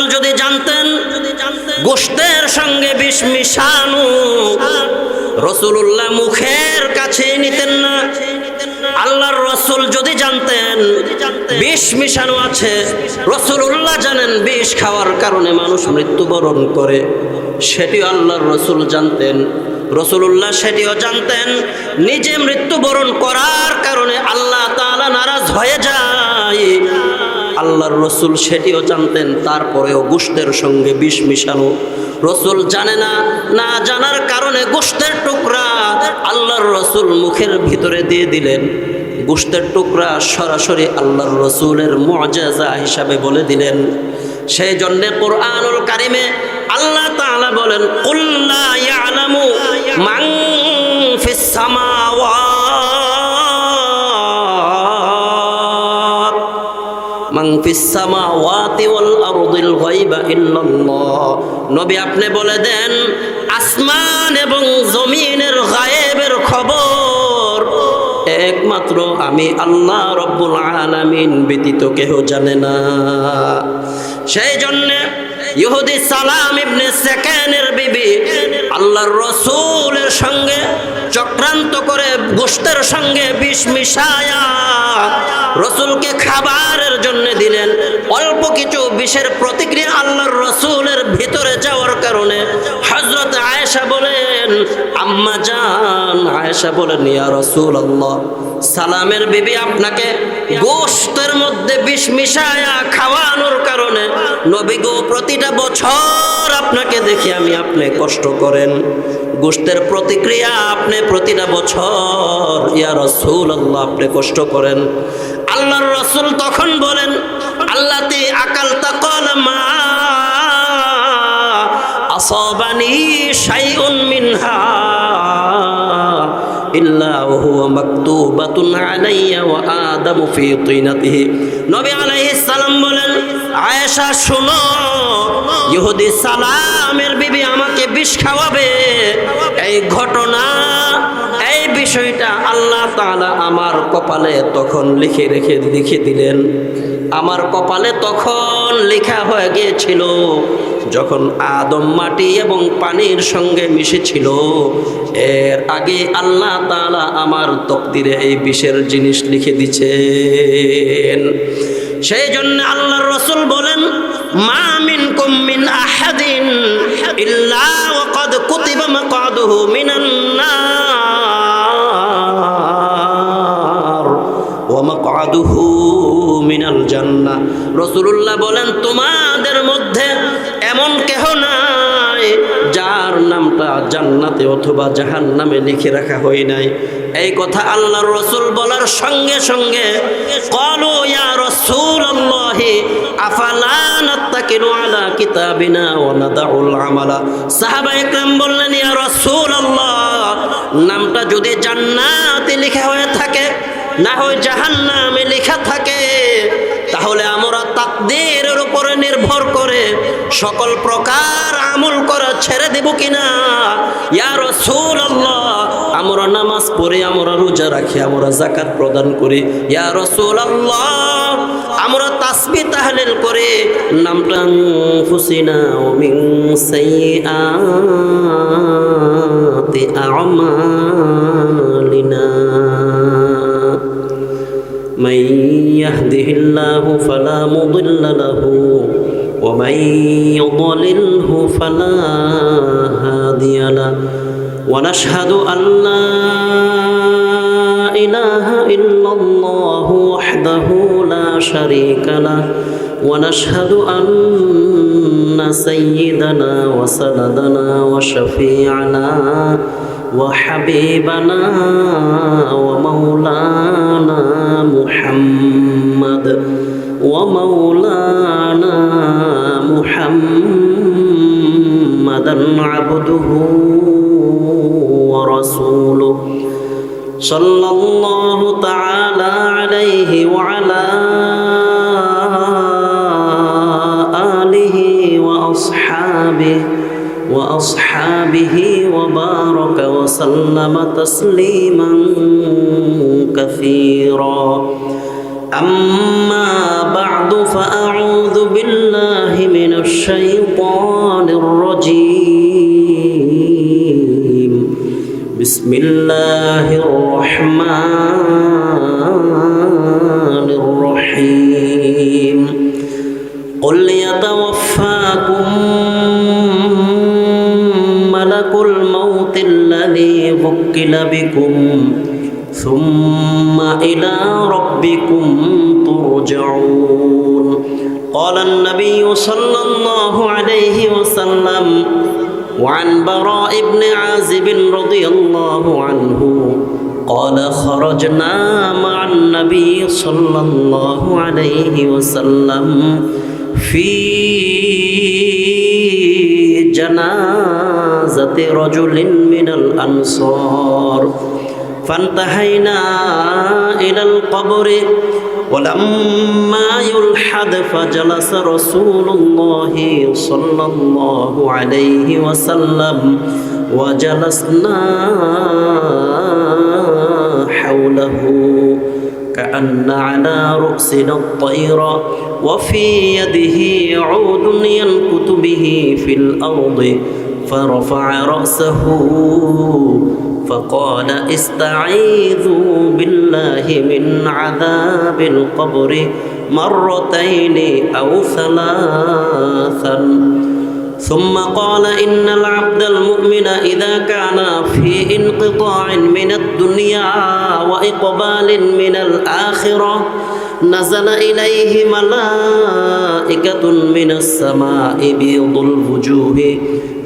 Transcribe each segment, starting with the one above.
রসুল যদি জানতেন গোশতের সঙ্গে বিষ মিশানো, রাসূলুল্লাহ মুখের কাছে নিতেন না। আল্লাহর রসুল যদি জানতেন বিষ মিশানো আছে, রাসূলুল্লাহ জানেন বিষ খাওয়ার কারণে মানুষ মৃত্যুবরণ করে, সেটিও আল্লাহর রসুল জানতেন। রাসূলুল্লাহ সেটিও জানতেন নিজে মৃত্যুবরণ করার কারণে আল্লাহ তাআলা নারাজ হয়ে যায়, আল্লাহর রসুল সেটিও জানতেন। তারপরেও গোশতের সঙ্গে বিষ মিশানো রসুল জানে না, না জানার কারণে গোশতের টুকরা আল্লাহর রসুল মুখের ভিতরে দিয়ে দিলেন। গোশতের টুকরা সরাসরি আল্লাহর রসুলের মুআজিজা হিসাবে বলে দিলেন। সেই জন্য কুরআনুল কারিমে আল্লাহ তাআলা বলেন, কুল লা ইয়ালামু মান ফিস সামাওয়াতি ওয়াল আরদিল গায়বা ইল্লাল্লাহ। নবী আপনি বলে দেন আসমান এবং জমিনের গায়েবের খবর একমাত্র আমি আল্লাহ রব্বুল আলামিন ব্যতীত কেউ জানে না। সেই জন্য ইহুদি সালাম ইবনে সেকেনের বিবি আল্লাহর রসুলের সঙ্গে চক্রান্ত করে গোশতের সঙ্গে বিষ মিশায়া রসুলকে খাবারের জন্য দিলেন। অল্প কিছু বিষের প্রতিক্রিয়া আল্লাহর রসুলের ভিতরে যাওয়ার কারণে হযরত আয়েশা বলেন, আম্মা জান আয়েশা বলেন, ইয়া রাসূলুল্লাহ, সালামের বিবি আপনাকে গোশতের মধ্যে বিষ মিশায়া খাওয়ানোর কারণে নবী গো প্রতিটা বছর আপনাকে দেখি আমি আপনি কষ্ট করেন, গোশতের প্রতিক্রিয়া আপনি প্রতিটা বছর ইয়া রাসূলুল্লাহ আপনি কষ্ট করেন। আল্লাহর রাসূল তখন বলেন, আল্লাতি আকালতা ক্বাল মা আসাবানি শাইউন মিনহা ইল্লা ওয়া হুয়া মাকতুবাতুন আলাইয়া ওয়া আদামু ফি তিনাতিহি। নবী আলাইহিস সালাম বলেন, আয়েশা শুনো, ইহুদি সালামের বিবি আমাকে বিষ খাওয়াবে, এই ঘটনা এই বিষয়টা আল্লাহ তাআলা আমার কপালে তখন লিখে দিলেন। আমার কপালে তখন লেখা হয়ে গিয়েছিল যখন আদম মাটি এবং পানির সঙ্গে মিশেছিল, এর আগে আল্লাহ তাআলা আমার তকদিরে এই বিষের জিনিস লিখে দিয়েছেন। সেই জন্য আল্লাহর রাসূল বলেন, মা মিনকুম মিন আহাদিন ইল্লা ওয়া ক্বাদ কুতিবা মাকআদুহু মিনান নার ওয়া মাকআদুহু মিনাল জান্নাহ। রাসূলুল্লাহ বলেন, তোমাদের মধ্যে এমন কেহ নাই যার নামটা জান্নাতে অথবা জাহান্নামে লিখে রাখা হয় নাই। এই কথা আল্লাহর রাসূল বলার সঙ্গে সঙ্গে ক্বালু ইয়া রাসূলুল্লাহ আফালা নাত্তাকিলু আলা কিতাবিনা ওয়া নাদাউল আমালা। সাহাবায়ে কেরাম বললেন, ইয়া রাসূলুল্লাহ, নামটা যদি জান্নাতে লেখা হয়ে থাকে না হয় জাহান্নামে লেখা থাকে, তাহলে আমরা তাকদীরের উপরে নির্ভর করে সকল প্রকার আমল করা ছেড়ে দেব কিনা? ইয়া রাসূলুল্লাহ, আমরা নামাজ পড়ি, আমরা রোজা রাখি, আমরা যাকাত প্রদান করি, ইয়া রাসূলুল্লাহ, আমরা তাসবিহ তাহলিল করি, নামটা ফুসিনা ওয়া মিন সাইয়্যাতি আমালিনা من يهده الله فلا مضل له ومن يضلله فلا هادي له ونشهد أن لا إله إلا الله وحده لا شريك له ونشهد أن سيدنا وسندنا وشفيعنا وحبيبنا ومولانا محمد محمدا عبده ورسوله صلى الله تعالى عليه وعلى آله وأصحابه وبارك وسلم تسليما كثيرا أما بعد فأعوذ بالله من الشيطان الرجيم بسم الله الرحمن الرحيم قل يتوفاكم ملك الموت الذي وكل بكم ثم إلى ربكم ترجعون قال النبي صلى الله عليه وسلم وعن براء بن عازب رضي الله عنه قال خرجنا مع النبي صلى الله عليه وسلم في جنازة رجل من الأنصار فانتهينا إلى القبر ولما يلحد فجلس رسول الله صلى الله عليه وسلم وجلسنا حوله كأن على رأسنا الطير وفي يده عود ينكت به في الأرض فرفع رأسه فقال استعيذوا بالله من عذاب القبر مرتين أو ثلاثا ثم قال إن العبد المؤمن إذا كان في انقطاع من الدنيا وإقبال من الآخرة نزل إليه ملائكة من السماء بيض الوجوه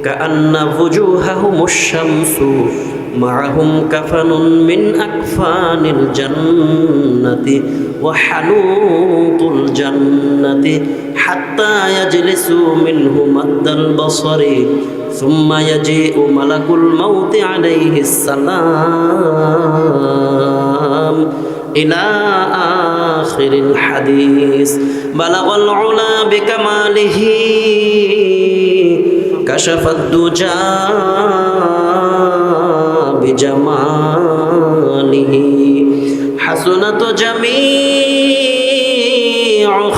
كأن وجوههم الشمس معهم كفن من أكفان الجنة وحنوط الجنة حتى يجلسوا منه مد البصر ثم يجيء ملك الموت عليه السلام إلى آخر الحديث بلغ العلا بكماله كشف الدجى بجماله حسنت جميع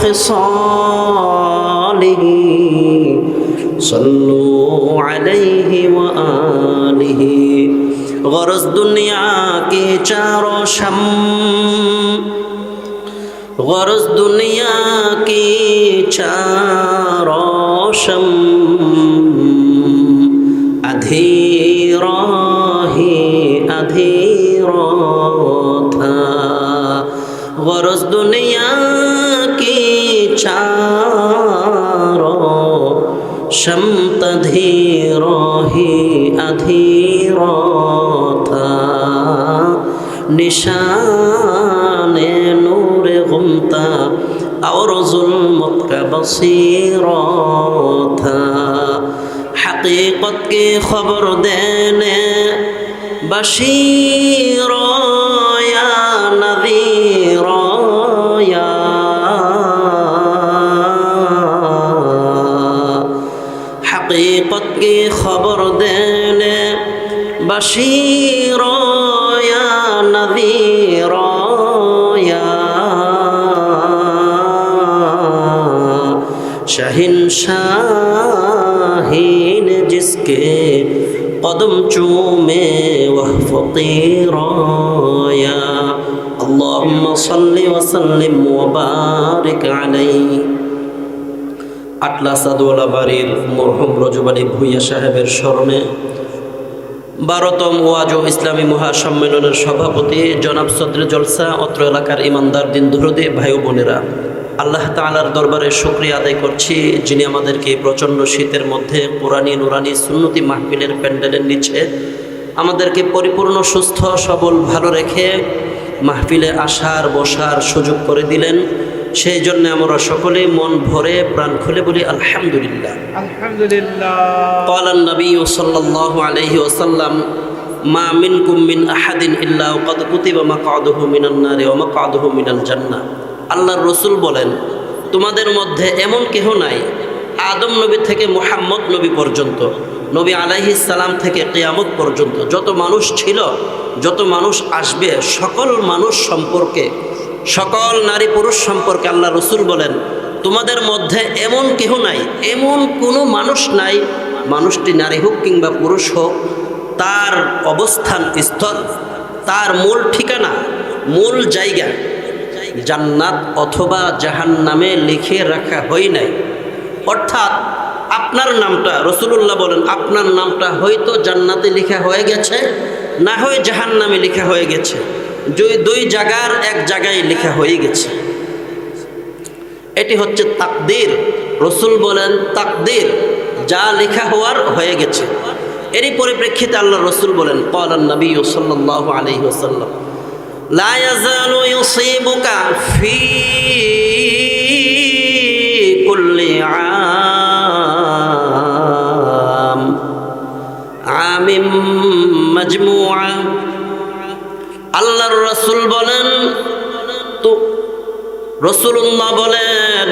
خصاله صلوا عليه وآله غرض दुनिया के चारों शम गरज दुनिया की चारों शम अधीरा ही अधीरा था गरज दुनिया की चारों शम तधीरा ही अधीरा था निशान नूर गुमता और जुल्मत का बसीरा था हकीकत की खबर देने बशीरा या नज़ीरा या हकीकत की खबर देने बशीरा या नज़ीरा या शहंशाहीन जिसके कदम चूमे वह फ़क़ीरा या अल्लाहुम्मा सल्लि व सल्लिम व बारिक अलैहि। আটলা সাদওয়ালা বাড়ির মরহুম রজব আলী ভূঁইয়া সাহেবের স্মরণে 12তম ওয়াজ ও ইসলামী মহাসম্মেলনের সভাপতি জনাব সদরে জলসা অত্র এলাকার ইমানদার দিন দরদি ভাই ও বোনেরা, আল্লাহ তাআলার দরবারে শুকরিয়া আদায় করছি যিনি আমাদেরকে প্রচণ্ড শীতের মধ্যে কোরআনী নুরানি সুন্নতি মাহফিলের প্যান্ডেলের নিচে আমাদেরকে পরিপূর্ণ সুস্থ সবল ভালো রেখে মাহফিলে আসার বসার সুযোগ করে দিলেন। সেই জন্য আমরা সকলে মন ভরে প্রাণ খুলে বলি আলহামদুলিল্লাহ আলহামদুলিল্লাহ। قال النبي صلى الله عليه وسلم ما منكم من احد الا وقد كتب مقعده من النار ومقعده من الجنه। আল্লাহর রাসূল বলেন, তোমাদের মধ্যে এমন কেহ নাই আদম নবী থেকে মুহাম্মদ নবী পর্যন্ত, নবী আলাইহিস সালাম থেকে কিয়ামত পর্যন্ত যত মানুষ ছিল, যত মানুষ আসবে, সকল মানুষ সম্পর্কে সকল নারী পুরুষ সম্পর্কে আল্লাহ রসুল বলেন, তোমাদের মধ্যে এমন কেহ নাই, এমন কোনো মানুষ নাই, মানুষটি নারী হোক কিংবা পুরুষ হোক, তার অবস্থান স্থল, তার মূল ঠিকানা, মূল জায়গা জান্নাত অথবা জাহান্নামে লিখে রাখা হয় নাই। অর্থাৎ আপনার নামটা, রাসূলুল্লাহ বলেন, আপনার নামটা হয়তো জান্নাতে লেখা হয়ে গেছে, না হয় জাহান্নামে লেখা হয়ে গেছে, দুই জায়গার এক জায়গায় লেখা হয়ে গেছে। এটি হচ্ছে তাকদীর। রাসূল বলেন তাকদীর, যা লেখা হওয়ার হয়ে গেছে। এরই পরিপ্রেক্ষিতে আল্লাহ রাসূল বলেন, ক্বালান নবী সাল্লাল্লাহু আলাইহি ওয়াসাল্লাম, লা ইয়াজালু ইউসিবুকা ফি কুল্লি আমিম মাজমুআ। আল্লাহর রাসূল বলেন, তো রাসূলুল্লাহ বলেন,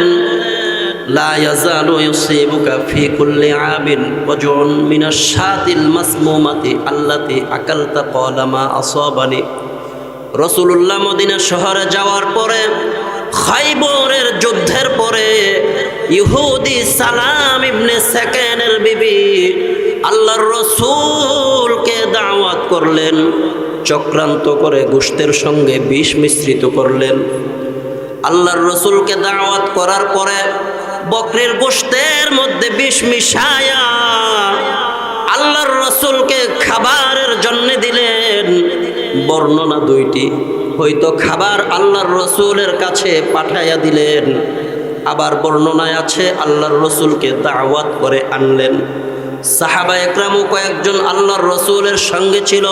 লা ইয়াজালু ইউসিবুকা ফি কুল্লি আমিন ওয়াজুন মিনাশ শাতিল মাসমুমাতি আল্লাতি আকালতা ক্বালা মা আসাবানি। রাসূলুল্লাহ মদিনা শহরে যাওয়ার পরে, খাইবরের যুদ্ধের পরে, ইহুদি সালাম ইবনে সাকানের বিবি আল্লাহর রাসূলকে দাওয়াত করলেন, চক্রান্ত করে গোশতের সঙ্গে বিষ মিশ্রিত করলেন। আল্লাহর রাসূলকে দাওয়াত করার পরে বকরির গোশতের মধ্যে বিষ মিশায়া আল্লাহর রাসূলকে খাবারের জন্য দিলেন। বর্ণনা দুইটি, হয়তো খাবার আল্লাহর রাসূলের কাছে পাঠাইয়া দিলেন, আবার বর্ণনায় আছে আল্লাহর রাসূলকে দাওয়াত করে আনলেন। সাহাবা একরামও কয়েকজন আল্লাহর রাসূলের সঙ্গে ছিল।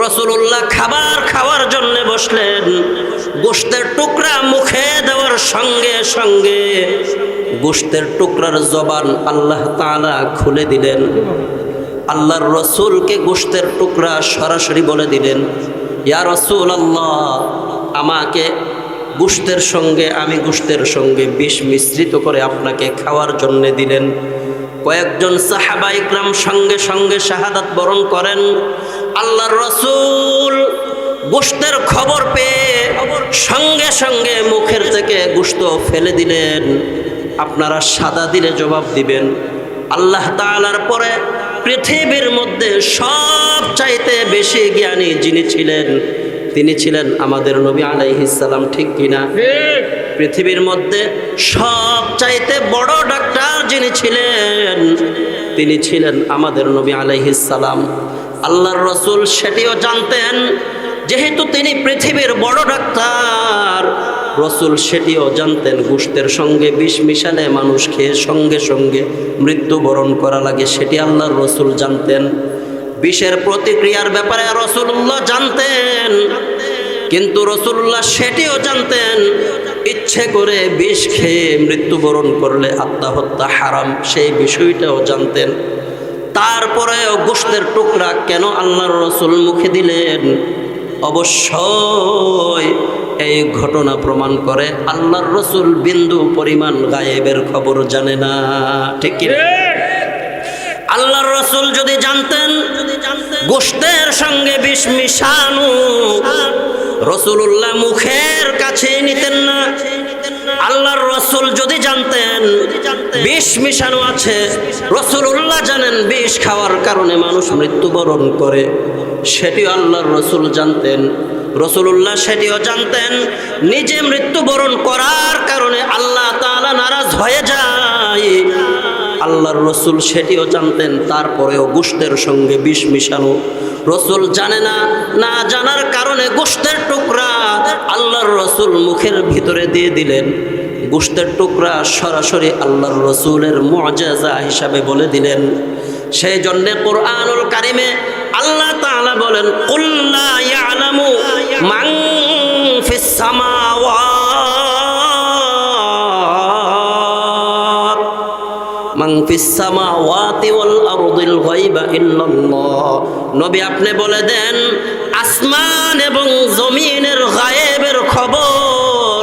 রাসূলুল্লাহ খাবার খাওয়ার জন্য বসলেন, গোশতের টুকরা মুখে দেওয়ার সঙ্গে সঙ্গে গোশতের টুকরার জবান আল্লাহ তাআলা খুলে দিলেন। আল্লাহর রাসূলকে গোশতের টুকরা সরাসরি বলে দিলেন, ইয়া রাসূলুল্লাহ, আমাকে গোশতের সঙ্গে, আমি গোশতের সঙ্গে বিষ মিশ্রিত করে আপনাকে খাওয়ার জন্য দিলেন। কয়েকজন সাহাবা ইকরাম সঙ্গে সঙ্গে শাহাদাত বরণ করেন। আল্লাহর রাসূল গোশতের খবর পেয়ে সঙ্গে সঙ্গে মুখের থেকে গোশত ফেলে দিলেন। আপনারা সাদা দিলে জবাব দিবেন। আল্লাহ তাআলার পরে পৃথিবীর মধ্যে সবচাইতে বেশি জ্ঞানী যিনি ছিলেন, তিনি ছিলেন আমাদের নবী আলাইহিস সালাম, ঠিক কিনা? পৃথিবীর মধ্যে সবচাইতে বড় ডাক্তার যিনি ছিলেন, তিনি ছিলেন আমাদের নবী আলাইহিস সালাম। আল্লাহর রাসূল সেটিও জানতেন, যেহেতু তিনি পৃথিবীর বড় ডাক্তার, রাসূল সেটিও জানতেন গোশতের সঙ্গে বিষ মিশালে মানুষ খেয়ে সঙ্গে সঙ্গে মৃত্যুবরণ করা লাগে, সেটি আল্লাহর রাসূল জানতেন। বিষের প্রতিক্রিয়ার ব্যাপারে রাসূলুল্লাহ জানতেন, কিন্তু রাসূলুল্লাহ সেটিও জানতেন, ইচ্ছে করে বিষ খেয়ে মৃত্যুবরণ করলে আত্মহত্যা হারাম, সেই বিষয়টাও জানতেন। তারপরেও গোশতের টুকরা কেন আল্লাহর রাসূল মুখে দিলেন? অবশ্যই এই ঘটনা প্রমাণ করে আল্লাহর রাসূল বিন্দু পরিমাণ গায়েবের খবর জানে না, ঠিক কি? আল্লাহর রাসূল যদি জানতেন গোশতের সঙ্গে বিষ মিশানো, রাসূলুল্লাহ মুখের কাছে নিতেন না। আল্লাহর রাসূল যদি জানতেন বিষ মিশানো আছে, রাসূলুল্লাহ জানেন বিষ খাওয়ার কারণে মানুষ মৃত্যুবরণ করে, সেটিও আল্লাহর রাসূল জানতেন। রাসূলুল্লাহ সেটিও জানতেন নিজে মৃত্যুবরণ করার কারণে আল্লাহ তাআলা নারাজ হয়ে যায়, আল্লাহর রাসূল সেটিও জানতেন। তারপরেও গোশতের সঙ্গে বিষ মিশানো রাসূল জানে না, না জানার কারণে গোশতের টুকরা আল্লাহর রাসূল মুখের ভিতরে দিয়ে দিলেন। গোশতের টুকরা সরাসরি আল্লাহর রাসূলের মুআজিজা হিসাবে বলে দিলেন। সেই জন্য কুরআনুল কারীমে আল্লাহ তাআলা বলেন, কুল লা ইয়ালামু মান ফিস সামাওয়াতি ওয়াল আরদিল গায়বা ইল্লাল্লাহ। নবী আপনি বলে দেন, আসমান এবং জমিনের গায়েবের খবর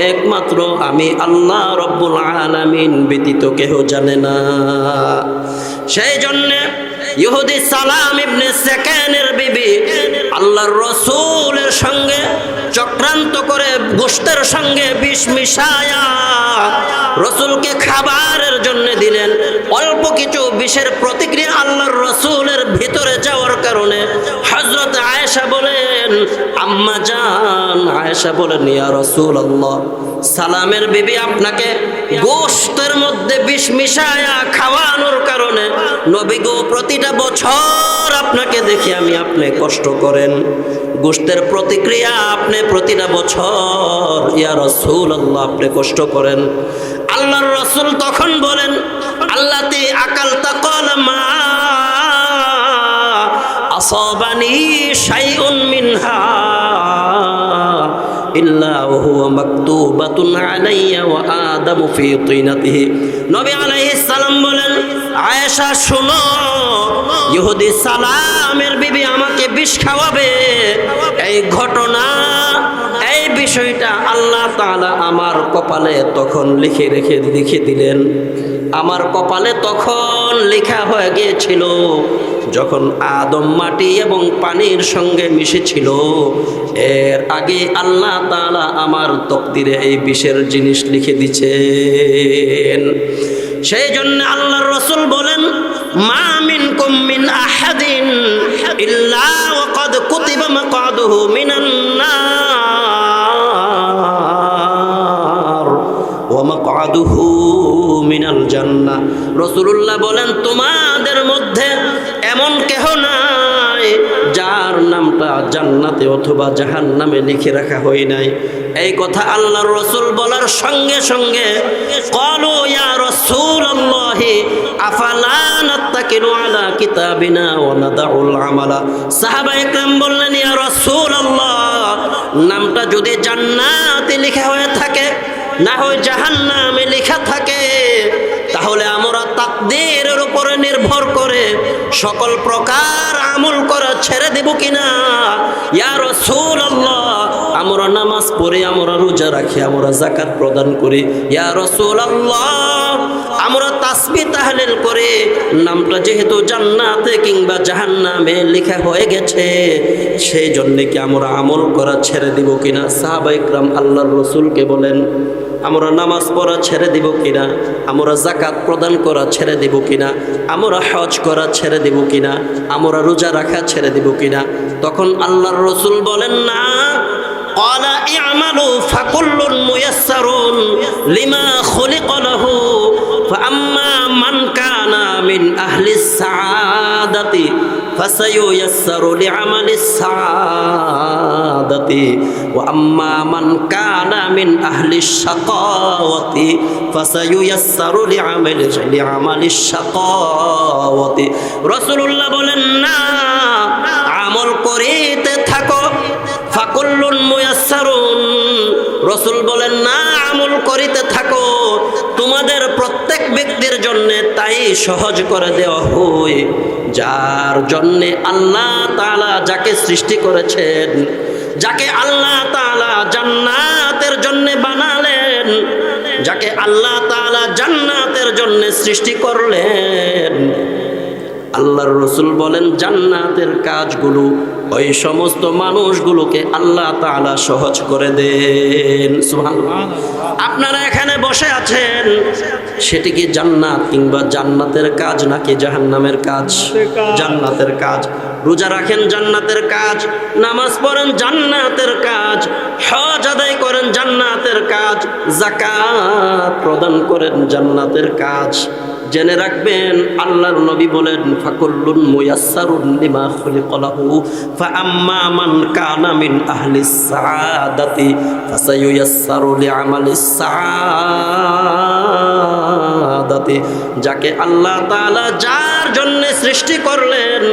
একমাত্র আমি আল্লাহ রব্বুল আলামিন ব্যতীত কেহ জানে না। সেই জন্য ইহুদি সালাম ইবনে সাকানের বিবি আল্লাহ আল্লাহর রসুলের সঙ্গে চক্রান্ত করে গোশতের সঙ্গে বিষ মিশায়া রসুলকে খাবারের জন্য দিলেন। অল্প কিছু বিষের প্রতিক্রিয়া আল্লাহর রসুলের ভিতরে যাওয়ার কারণে হযরত আয়েশা বলেন, আম্মা জান আয়েশা বলেন, ইয়া রাসূলুল্লাহ, সালামের বিবি আপনাকে গোশতের মধ্যে বিষ মিশায়া খাওয়ানোর কারণে নবী গো প্রতিটা বছর আপনাকে দেখি আমি আপনি কষ্ট করেন, গোশতের প্রতিক্রিয়া আপনি প্রতিটা বছর ইয়া রাসূলুল্লাহ আপনি কষ্ট করেন। আল্লাহর রাসূল তখন বলেন, আল্লাতি আকালতা ক্বাল মা আসাবানি শাইউন মিনহা ইল্লা ওয়া হুয়া মাকতুবাতুন আলাইয়া ওয়া আদামু ফি তিনাতিহি। নবী আলাইহিস সালাম বলেন, আয়েশা শুনো, ইহুদি সালামের বিবি আমাকে বিষ খাওয়াবে, এই ঘটনা এই বিষয়টা আল্লাহ তাআলা আমার কপালে তখন লিখে দিলেন। আমার কপালে তখন লেখা হয়ে গিয়েছিল যখন আদম মাটি এবং পানির সঙ্গে মিশেছিল, এর আগে আল্লাহ তাআলা আমার তকদিরে এই বিষের জিনিস লিখে দিয়েছেন। সেই জন্য আল্লাহর রাসূল বলেন, মা মিনকুম মিন আহাদিন ইল্লা ওয়া ক্বাদ কুতিবা মাকআদুহু মিনান নার ওয়া মাকআদুহু মিনাল জান্নাহ। রাসূলুল্লাহ বলেন, তোমাদের মধ্যে এমন কেহ নাই যার নামটা জান্নাতে অথবা জাহান্নামে লিখে রাখা হয় নাই। এই কথা আল্লাহর রাসূল বলার সঙ্গে সঙ্গে ক্বালু ইয়া রাসূলুল্লাহ আফালা নাত্তাকিলু আলা কিতাবিনা ওয়া নাদাউল আমালা। সাহাবায়ে কেরাম বললেন, ইয়া রাসূলুল্লাহ, নামটা যদি জান্নাতে লেখা হয়ে থাকে না হয় জাহান্নামে লেখা থাকে, তাহলে আমরা তাকদীরের উপরে নির্ভর করে সকল প্রকার আমল করা ছেড়ে দেব কিনা? ইয়া রাসূলুল্লাহ, আমরা নামাজ পড়ি, আমরা রোজা রাখি, আমরা যাকাত প্রদান করি, ইয়া রাসূলুল্লাহ, আমরা তাসবিহ তাহলিল করে নামটা যেহেতু জান্নাতে কিংবা জাহান্নামে লেখা হয়ে গেছে, সেই জন্য কি আমরা আমল করা ছেড়ে দিব কিনা? সাহাবায়ে কেরাম আল্লাহর রাসূলকে বলেন, আমরা নামাজ পড়া ছেড়ে দিব কিনা, আমরা যাকাত প্রদান করা ছেড়ে দিব কিনা, আমরা হজ করা ছেড়ে দিব কিনা, আমরা রোজা রাখা ছেড়ে দিব কিনা? তখন আল্লাহর রাসূল বলেন, না, ক্বালা ই'মালু ফাকুল্লুন মুয়াসসারুন লিমা খুলিকা লাহু ফাআম্মা মান কানা মিন আহলিস সাআদাতি ফাসায়ুয়াসসারু লিআমালিস সাআদাতি ওয়া আম্মা মান কানা মিন আহলিশ শাকাওয়াতি ফাসায়ুয়াসসারু লিআমালিশ শাকাওয়াতি। রাসূলুল্লাহ বলেন, না, আমল করিতে থাকো, ফাকুল্লুন মুয়াসসারুন। রাসূল বলেন, না, আমল করিতে থাকো, তোমাদের প্রত্যেক ব্যক্তির জন্য তাই সহজ করে দেওয়া হয় যার জন্য আল্লাহ তাআলা যাকে সৃষ্টি করেছেন, যাকে আল্লাহ তাআলা জান্নাতের জন্য বানালেন, যাকে আল্লাহ তাআলা জান্নাতের জন্য সৃষ্টি করলেন। আল্লাহর রাসূল বলেন, জান্নাতের কাজগুলো ওই সমস্ত মানুষগুলোকে আল্লাহ তাআলা সহজ করে দেন। সুবহানাল্লাহ। আপনারা এখানে বসে আছেন, সেটি কি জান্নাত কিংবা জান্নাতের কাজ নাকি জাহান্নামের কাজ? জান্নাতের কাজ। রোজা রাখেন, জান্নাতের কাজ। নামাজ পড়েন, জান্নাতের কাজ। হজ আদায় করেন, জান্নাতের কাজ। যাকাত প্রদান করেন, জান্নাতের কাজ। জেনে রাখবেন, আল্লাহর নবী বলেন, ফাকুল্লুন মুয়াসসারুন লিমা খুলিকা লাহু ফাআম্মা মান কানা মিন আহলিস সাআদাতি ফাসায়ুয়াসসারু লিআমালিস সাআদাতি। যাকে আল্লাহ তাআলা যার জন্য সৃষ্টি করলেন,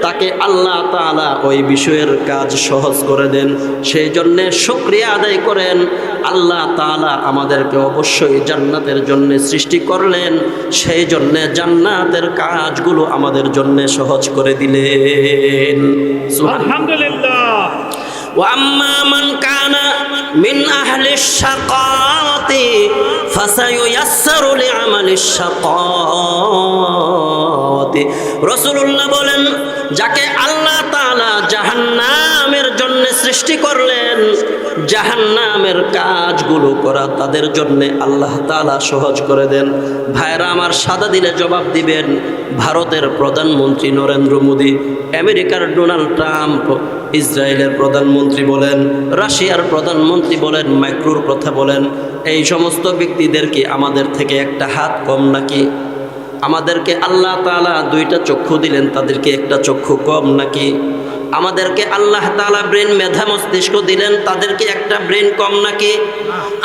তাকে আল্লাহ তাআলা ওই বিষয়ের কাজ সহজ করে দেন। সেই জন্য শুকরিয়া আদায় করেন, আল্লাহ তাআলা আমাদেরকে অবশ্যই জান্নাতের জন্য সৃষ্টি করলেন, সেই জন্য জান্নাতের কাজগুলো আমাদের জন্য সহজ করে দিলেন। আলহামদুলিল্লাহ। وأما من كان من أهل الشقاوة فسييسر لعمل الشقاوة। রাসূলুল্লাহ বলেন, যাকে আল্লাহ তাআলা জাহান্নামের জন্য সৃষ্টি করলেন, জাহান্নামের কাজগুলো করা তাদের জন্য আল্লাহ তাআলা সহজ করে দেন। ভাইরা আমার, সাদা দিলে জবাব দিবেন। ভারতের প্রধানমন্ত্রী নরেন্দ্র মোদী, আমেরিকার ডোনাল্ড ট্রাম্প, ইসরায়েলের প্রধানমন্ত্রী বলেন, রাশিয়ার প্রধানমন্ত্রী বলেন, মাইক্রোর কথা বলেন, এই সমস্ত ব্যক্তিদেরকে আমাদের থেকে একটা হাত কম নাকি? আমাদেরকে আল্লাহ তাআলা দুইটা চক্ষু দিলেন, তাদেরকে একটা চক্ষু কম নাকি? আমাদেরকে আল্লাহ তাআলা ব্রেন, মেধা, মস্তিষ্ক দিলেন, তাদেরকে একটা ব্রেন কম নাকি?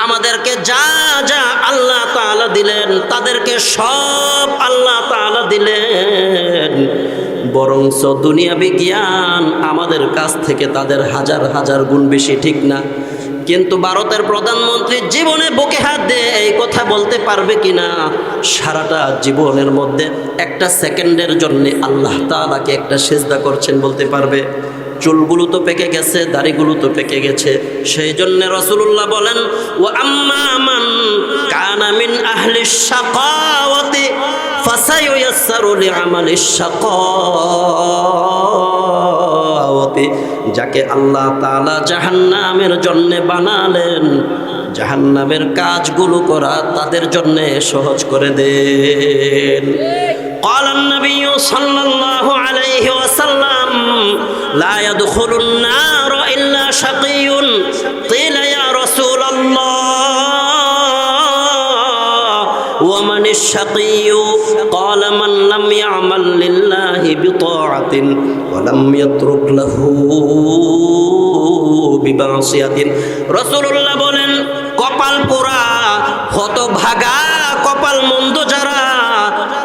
আমাদেরকে যা যা আল্লাহ তাআলা দিলেন তাদেরকে সব আল্লাহ তাআলা দিলেন, বরঞ্চ দুনিয়াবি জ্ঞান আমাদের কাছ থেকে তাদের হাজার হাজার গুণ বেশি, ঠিক না? কিন্তু ভারতের প্রধানমন্ত্রী জীবনে বুকে হাত দিয়ে এই কথা বলতে পারবে কিনা সারাটা জীবনের মধ্যে একটা সেকেন্ডের জন্য আল্লাহ তাআলাকে একটা সিজদা করছেন বলতে পারবে? চুলগুলো তো পেকে গেছে, দাড়িগুলো তো পেকে গেছে। সেই জন্য রাসূলুল্লাহ বলেন, ওয়া আম্মা মান কানা মিন আহলিশ শাকাওয়াতি ফাসায়ুয়াসসারু লিআমালিশ শাকাওয়াতি, যাকে আল্লাহ তাআলা জাহান্নামের জন্য বানালেন, জাহান্নামের কাজগুলো করা তাদের জন্য সহজ করে দেন। قال النبي صلى الله عليه وسلم لا يدخل النار إلا شقي قيل يا رسول الله ومن الشقي قال من لم يعمل لله بطاعة ولم يترك له بمعصية। رسول الله বলেন, কপাল পোড়া, হতভাগা, কপাল মন্দ যারা,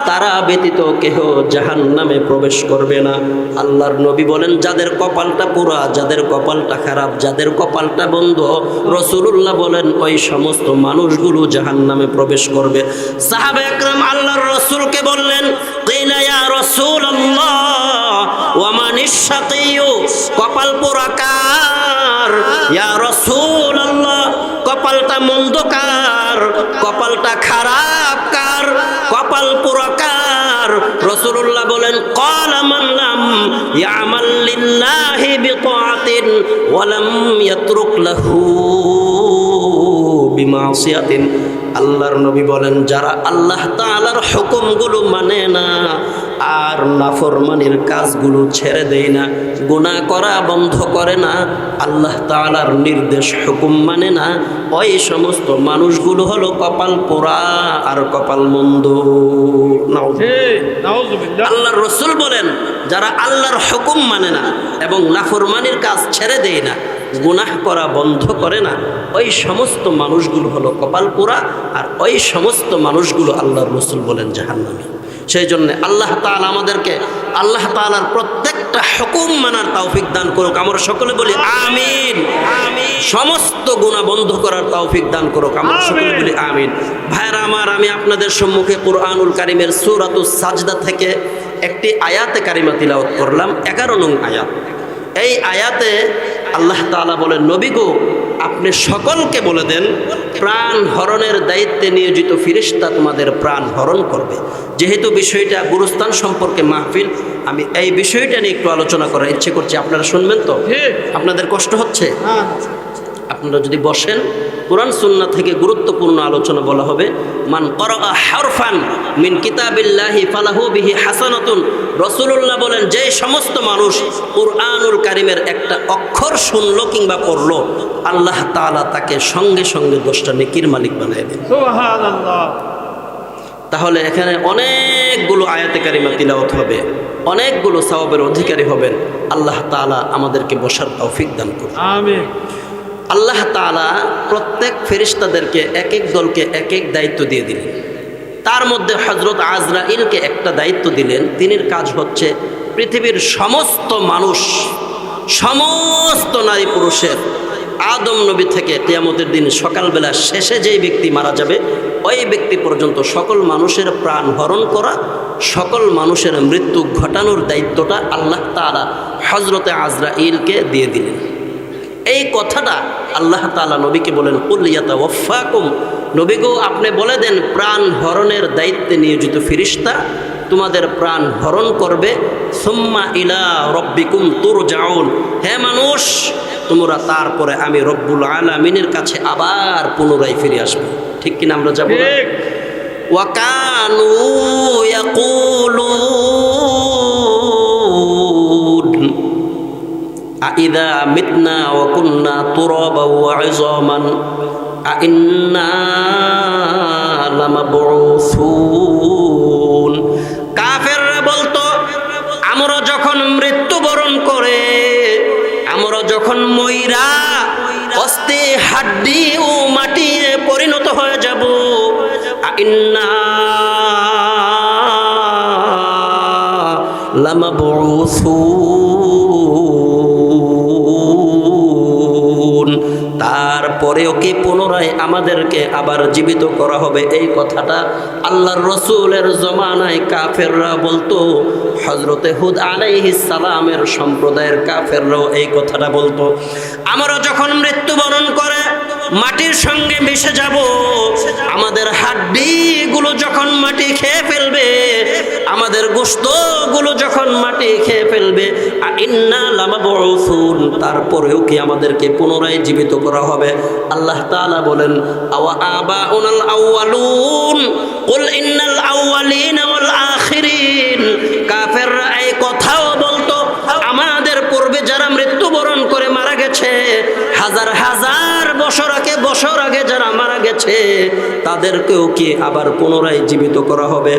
তারা ব্যতীত কেহ জাহান্নামে প্রবেশ করবে না। আল্লাহর নবী বলেন, যাদের কপালটা পোড়া, যাদের কপালটা খারাপ, যাদের কপালটা বন্ধ, রাসূলুল্লাহ বলেন ওই সমস্ত মানুষগুলো জাহান্নামে প্রবেশ করবে। সাহাবা একরাম আল্লাহর রাসূলকে বললেন, কিলা ইয়া রাসূলুল্লাহ ওয়া মানিশ শাকিয়্যু, কপাল পোড়া কার? ইয়া রাসূলুল্লাহ, কপালটা মন্দ কার? কপালটা খারাপ কার? কপাল পোড়া কার? রাসূলুল্লাহ বলেন, ক্বালা মান লাম ইয়ামাল লিল্লাহি বিতাআতিন ওয়া লাম ইয়াতরুক লাহু বিমাসিয়াতিন। আল্লাহর নবী বলেন, যারা আল্লাহ তাআলার হুকুমগুলো মানে না আর নাফরমানির কাজগুলো ছেড়ে দেয় না, গুনাহ করা বন্ধ করে না, আল্লাহ তাআলার নির্দেশ হুকুম মানে না, ওই সমস্ত মানুষগুলো হলো কপাল পোড়া আর কপাল মন্দ। আল্লাহর রাসূল বলেন, যারা আল্লাহর হুকুম মানে না এবং নাফরমানির কাজ ছেড়ে দেয় না, গুনাহ করা বন্ধ করে না, ওই সমস্ত মানুষগুলো হলো কপাল পোড়া, আর ওই সমস্ত মানুষগুলো আল্লাহর রাসূল বলেন জাহান্নামী। সেই জন্য আল্লাহ তাআলা আমাদেরকে আল্লাহ তাআলার প্রত্যেকটা হুকুম মানার তৌফিক দান করুক। আমরা সকলে বলি আমিন। সমস্ত গুনাহ বন্ধ করার তৌফিক দান করুক। আমরা সকলে বলি আমিন। ভাইরা আমার, আমি আপনাদের সম্মুখে কুরআনুল কারীমের সূরাতুস সাজদা থেকে একটি আয়াতে কারিমা তিলাওয়াত করলাম, 11 নং আয়াত। এই আয়াতে আল্লাহ তাআলা বলেন, নবী গো, আপনি সকলকে বলে দেন, প্রাণ হরণের দায়িত্বে নিয়োজিত ফেরেশতা তোমাদের প্রাণ হরণ করবে। যেহেতু বিষয়টা গুরুস্থান সম্পর্কে মাহফিল, আমি এই বিষয়টা নিয়ে একটু আলোচনা করার ইচ্ছে করছি। আপনারা শুনবেন তো? আপনাদের কষ্ট হচ্ছে? আপনারা যদি বসেন, কুরআন সুন্নাহ থেকে গুরুত্বপূর্ণ আলোচনা বলা হবে। মান ক্বারাআ হারফান মিন কিতাবিল্লাহি ফালাহু বিহি হাসানাতুন। রাসূলুল্লাহ বলেন, যে সমস্ত মানুষ কুরআনুল কারীমের একটা অক্ষর শুনলো কিংবা পড়লো, আল্লাহ তাআলা তাকে সঙ্গে সঙ্গে 10টা নেকির মালিক বানিয়ে দেন। সুবহানাল্লাহ। তাহলে এখানে অনেকগুলো আয়াতে কারিমা তিলাওয়াত হবে, অনেকগুলো সওয়াবের অধিকারী হবেন। আল্লাহ তাআলা আমাদেরকে বসার তৌফিক দান করুন। আমিন। আল্লাহ তাআলা প্রত্যেক ফেরেশতাদেরকে এক এক দলকে এক এক দায়িত্ব দিয়ে দিলেন। তার মধ্যে হযরত আজরাইলকে একটা দায়িত্ব দিলেন। তিনির কাজ হচ্ছে পৃথিবীর সমস্ত মানুষ, সমস্ত নারী পুরুষের, আদম নবী থেকে কিয়ামতের দিন সকালবেলা শেষে যেই ব্যক্তি মারা যাবে ওই ব্যক্তি পর্যন্ত সকল মানুষের প্রাণ হরণ করা, সকল মানুষের মৃত্যু ঘটানোর দায়িত্বটা আল্লাহ তাআলা হযরতে আজরাইলকে দিয়ে দিলেন। এই কথাটা আল্লাহ তাআলা নবীকে বলেন, কুল ইয়াতাওয়াফাকুম, নবী গো আপনি বলে দেন, প্রাণ হরণের দায়িত্বে নিয়োজিত ফেরেশতা তোমাদের প্রাণ হরণ করবে। সুম্মা ইলা রব্বিকুম তুরজাউন, হে মানুষ তোমরা তারপরে আমি রব্বুল আলামিনের কাছে আবার পুনরায় ফিরে আসবে। ঠিক কিনা আমরা যাব না? ঠিক। ওয়াকানু ইয়াকুলুন আইযা মিতনা ওয়া কুন্না তুরাবা ওয়া ইযামান আইন্না লামাবউসুন। কাফেররা বলতো আমরা যখন মৃত্যুবরণ করে, আমরা যখন মইরা অস্থি হাড্ডি ও মাটি পরিণত হয়ে যাব, আইন্না লামাবউসুন, তারপরেও কি পুনরায় আমাদেরকে আবার জীবিত করা হবে? এই কথাটা আল্লাহর রসুলের জমানায় কাফেররা বলতো। হযরতে হুদ আলাইহিস সালামের সম্প্রদায়ের কাফেররাও এই কথাটা বলতো। আমরা যখন মৃত্যুবরণ করে মাটির সঙ্গে মিশে যাব, আমাদের হাড্ডিগুলো যখন মাটি খেয়ে ফেলবে, আমাদের গোশতগুলো যখন মাটি খেয়ে ফেলবে, ইন্না লামাবউসুন, তারপরেও কি আমাদেরকে পুনরায় জীবিত করা হবে? আল্লাহ তাআলা বলেন আওয়া আবাউনাল আউয়ালুন কুল ইন্নাল আউয়ালিনা ওয়াল আখিরিন। কাফেররা এই কথাও বলতো আমাদের পূর্বে যারা মৃত্যুবরণ করে মারা গেছে, হাজার হাজার বছর আগে যারা মারা গেছে, তাদেরকেও কি আবার পুনরায় জীবিত করা হবে?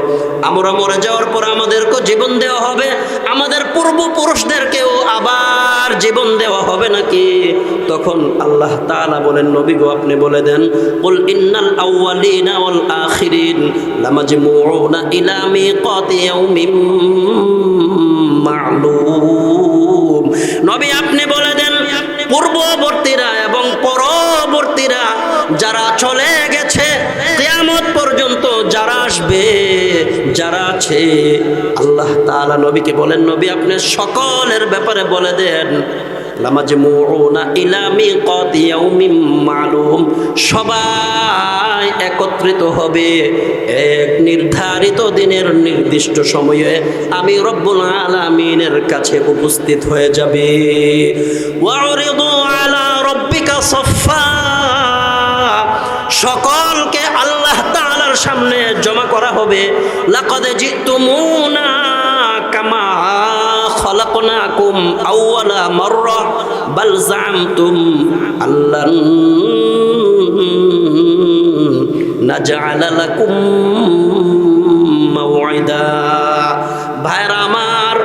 আমরা মরে যাওয়ার পর আমাদেরকেও জীবন দেওয়া হবে, আমাদের পূর্বপুরুষদেরকেও আবার জীবন দেওয়া হবে নাকি? তখন আল্লাহ তাআলা বলেন, নবী গো আপনি বলে দেন, কুল ইন্নাল আউয়ালিনা ওয়াল আখিরিন লামাজমুউনা ইলা মিকাতি ইয়াউমিন মা'লুম। নবী আপনি বলে দেন, পূর্ববর্তীরা এবং পরবর্তীরা যারা চলে গেছে, কিয়ামত পর্যন্ত যারা আসবে, যারা আছে, আল্লাহ তাআলা নবীকে বলেন, নবী আপনি সকলের ব্যাপারে বলে দেন লামাজমুউনা ইলা মিকাতি ইয়াউমিন মা'লুম, সবাই একত্রিত হবে এক নির্ধারিত দিনের নির্দিষ্ট সময়ে আমি রব্বুল আলামিনের কাছে উপস্থিত হয়ে যাবে। ওয়াউরিদু আলা রাব্বিকা সাফফা, সকলকে আল্লাহ তাআলার সামনে জমা করা হবে। লাকাদ জিতুমুনা কামা খালাকনাকুম আউওয়ালা মাররা বাল জামতুম আল্লান নাজআলা লাকুম মাওইদা। ভাইরা আমার,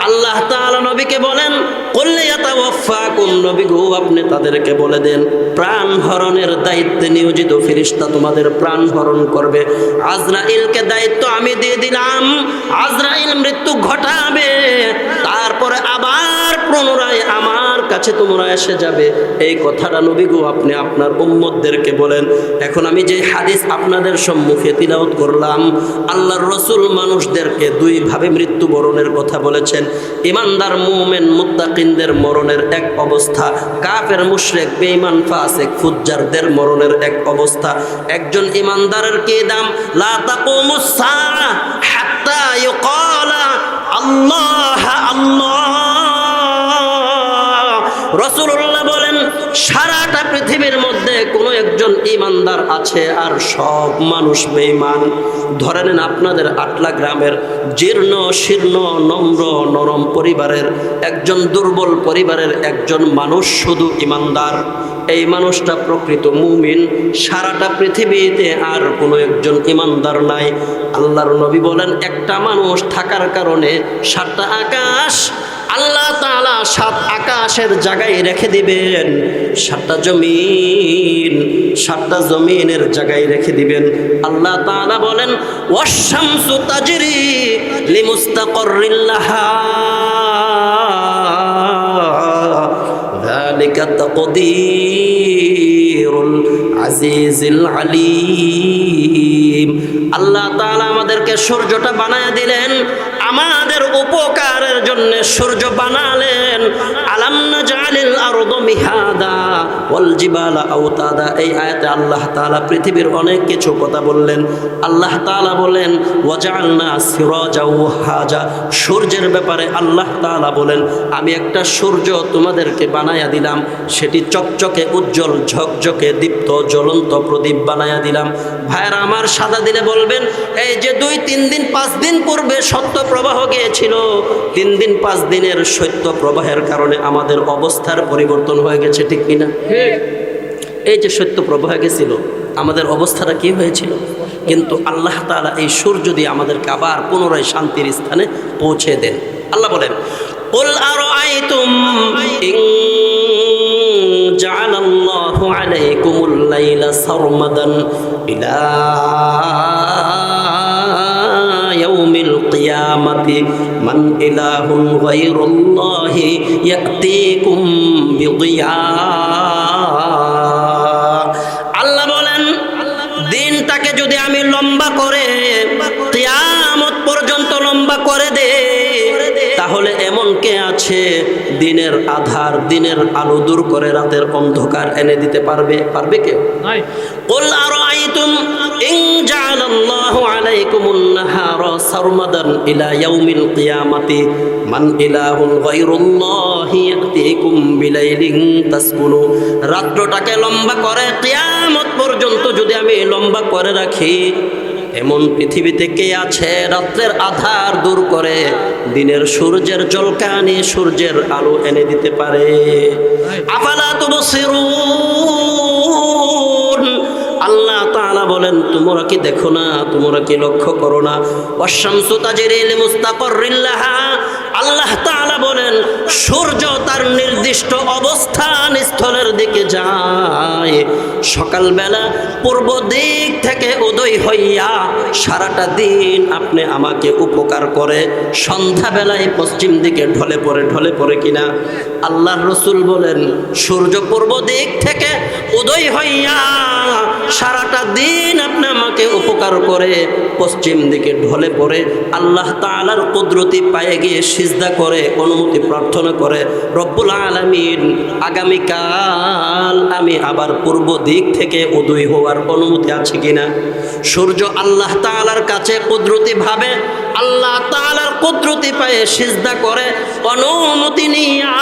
আল্লাহ তাআলা নবীকে বলেন, কুল ইয়াতাওয়াফাকুম, নবী গো আপনি তাদেরকে বলে দেন, প্রাণ হরণের দায়িত্বে নিয়োজিত ফেরেশতা তোমাদের প্রাণ হরণ করবে। আজরাইলকে দায়িত্ব আমি দিয়ে দিলাম, আজরাইল মৃত্যু ঘটাবে, তারপরে আবার পুনরায় আমার কাছে তোমরা এসে যাবে। এই কথাটা নবী গো আপনি আপনার উম্মতদেরকে বলেন। এখন আমি যে হাদিস আপনাদের সম্মুখে তিলাওয়াত করলাম, আল্লাহর রাসূল মানুষদেরকে দুই ভাবে মৃত্যুবরণের কথা বলেছেন। ঈমানদার মুমিন মুত্তাকিনদের মরণের এক অবস্থা, কাফের মুশরিক বেঈমান ফাসিক ফুজ্জারদের মরণের এক অবস্থা। একজন ঈমানদারের কি দাম, লা তাকুমুস সাআ হাত্তা ইউকালা আল্লাহ আল্লাহ। রাসূলুল্লাহ বলেন, সারাটা পৃথিবীর মধ্যে কোনো একজন ঈমানদার আছে আর সব মানুষ বেঈমান। ধরে নেন আপনাদের আটলা গ্রামের জীর্ণ শীর্ণ নম্র নরম পরিবারের একজন দুর্বল পরিবারের একজন মানুষ শুধু ঈমানদার, এই মানুষটা প্রকৃত মুমিন। সারাটা পৃথিবীতে আর কোনো একজন ঈমানদার নাই। আল্লাহর নবী বলেন, একটা মানুষ থাকার কারণে সাতটা আকাশ আল্লাহ তাআলা সাত আকাশের জায়গায় রেখে দিবেন, সাতটা জমিনের জায়গায় রেখে দিবেন। আল্লাহ তাআলা বলেন, ওয়াশ-শামসু তাজরি লিমুস্তাকাররিল লাহা যালিকা তাকদীর তাকদীরুল আজিজিল আলীম। আল্লাহ তাআলা আমাদেরকে সূর্যটা বানায়া দিলেন, আমাদের উপকারের জন্য সূর্য বানালেন। আলাম নাজআলিল আরদা মিহাদা ওয়াল জিবালা আওতাদা। এই আয়াতে আল্লাহ তাআলা পৃথিবীর অনেক কিছু কথা বললেন। আল্লাহ তাআলা বলেন ওয়াজআলনা সিরাজা ওয়াহাজা। সূর্যের ব্যাপারে আল্লাহ তাআলা বলেন আমি একটা সূর্য তোমাদেরকে বানায়া দিলাম, সেটি চকচকে উজ্জ্বল ঝকঝকে দীপ্ত জ্বলন্ত প্রদীপ বানায়া দিলাম। ভাইরা আমার সাদা দিলে বলবেন এই যে 2-3 দিন 5 দিন পূর্বে সত্য প্রবাহ গিয়েছিল, 3 দিন 5 দিনের শৈত্য প্রবাহের কারণে আমাদের অবস্থার পরিবর্তন হয়ে গেছে, ঠিক কিনা? এই যে শৈত্য প্রবাহ গেছিল আমাদের অবস্থাটা কি হয়েছিল? কিন্তু আল্লাহ তাআলা এই সূর্য দিয়ে আমাদেরকে আবার পুনরায় শান্তির স্থানে পৌঁছে দেন। আল্লাহ বলেন কুল আরাআইতুম ইন জাআলাল্লাহু আলাইকুমুল লাইলা সারমাদান ইলা ইয়াউমিল কিয়ামাতি মান ইলাহুন গায়রুল্লাহি ইয়াতিকুম বিদিয়া। আল্লাহ বলেন দিনটাকে যদি আমি লম্বা করে কিয়ামত পর্যন্ত লম্বা করে দে, তাহলে এমন কে আছে দিনের আধার দিনের আলো দূর করে রাতের অন্ধকার এনে দিতে পারবে? পারবে কেউ? কুল আরাআইতুম ইন জাআলাল্লাহু আলাইকুমুন নাহারা সারমাদান ইলা ইয়াউমিল কিয়ামাতি মান ইলাহুন গায়রুল্লাহি ইয়াতিকুম বিলাইলিন তাসকুনু। রাত্রটাকে লম্বা করে কিয়ামত পর্যন্ত যদি আমি লম্বা করে রাখি, এমন পৃথিবীতে কে আছে রাত্রের আধার দূর করে দিনের সূর্যের ঝলকানি সূর্যের আলো এনে দিতে পারে? আফালা তুবসিরুন। আল্লাহ তাআলা বলেন তোমরা কি দেখো না, তোমরা কি লক্ষ্য করো না? ওয়াশ-শামসু তাজরি লিমুস্তাকাররিন লাহা। আল্লাহ তাআলা বলেন সূর্য তার নির্দিষ্ট অবস্থান স্থলের দিকে যায়। সকালবেলা পূর্ব দিক থেকে উদয় হইয়া সারাটা দিন আপনি আমাকে উপকার করে, সন্ধ্যাবেলায় পশ্চিম দিকে ঢলে পড়ে কিনা? আল্লাহর রাসূল বলেন সূর্য পূর্ব দিক থেকে উদয় হইয়া সারাটা দিন আপনি আমাকে উপকার করে পশ্চিম দিকে ঢলে পড়ে আল্লাহ তাআলার কুদরতি পায়ে গিয়ে সিজদা করে অনুমতি প্রার্থনা করে রব্বুল আলামিন আগামীকাল আমি আবার পূর্ব দিক থেকে উদয় হওয়ার অনুমতি আছে কিনা? সূর্য আল্লাহ তাআলার কাছে কুদরতি ভাবে আল্লাহ তাআলার কুদরতি পায়ে সিজদা করে অনুমতি নিয়া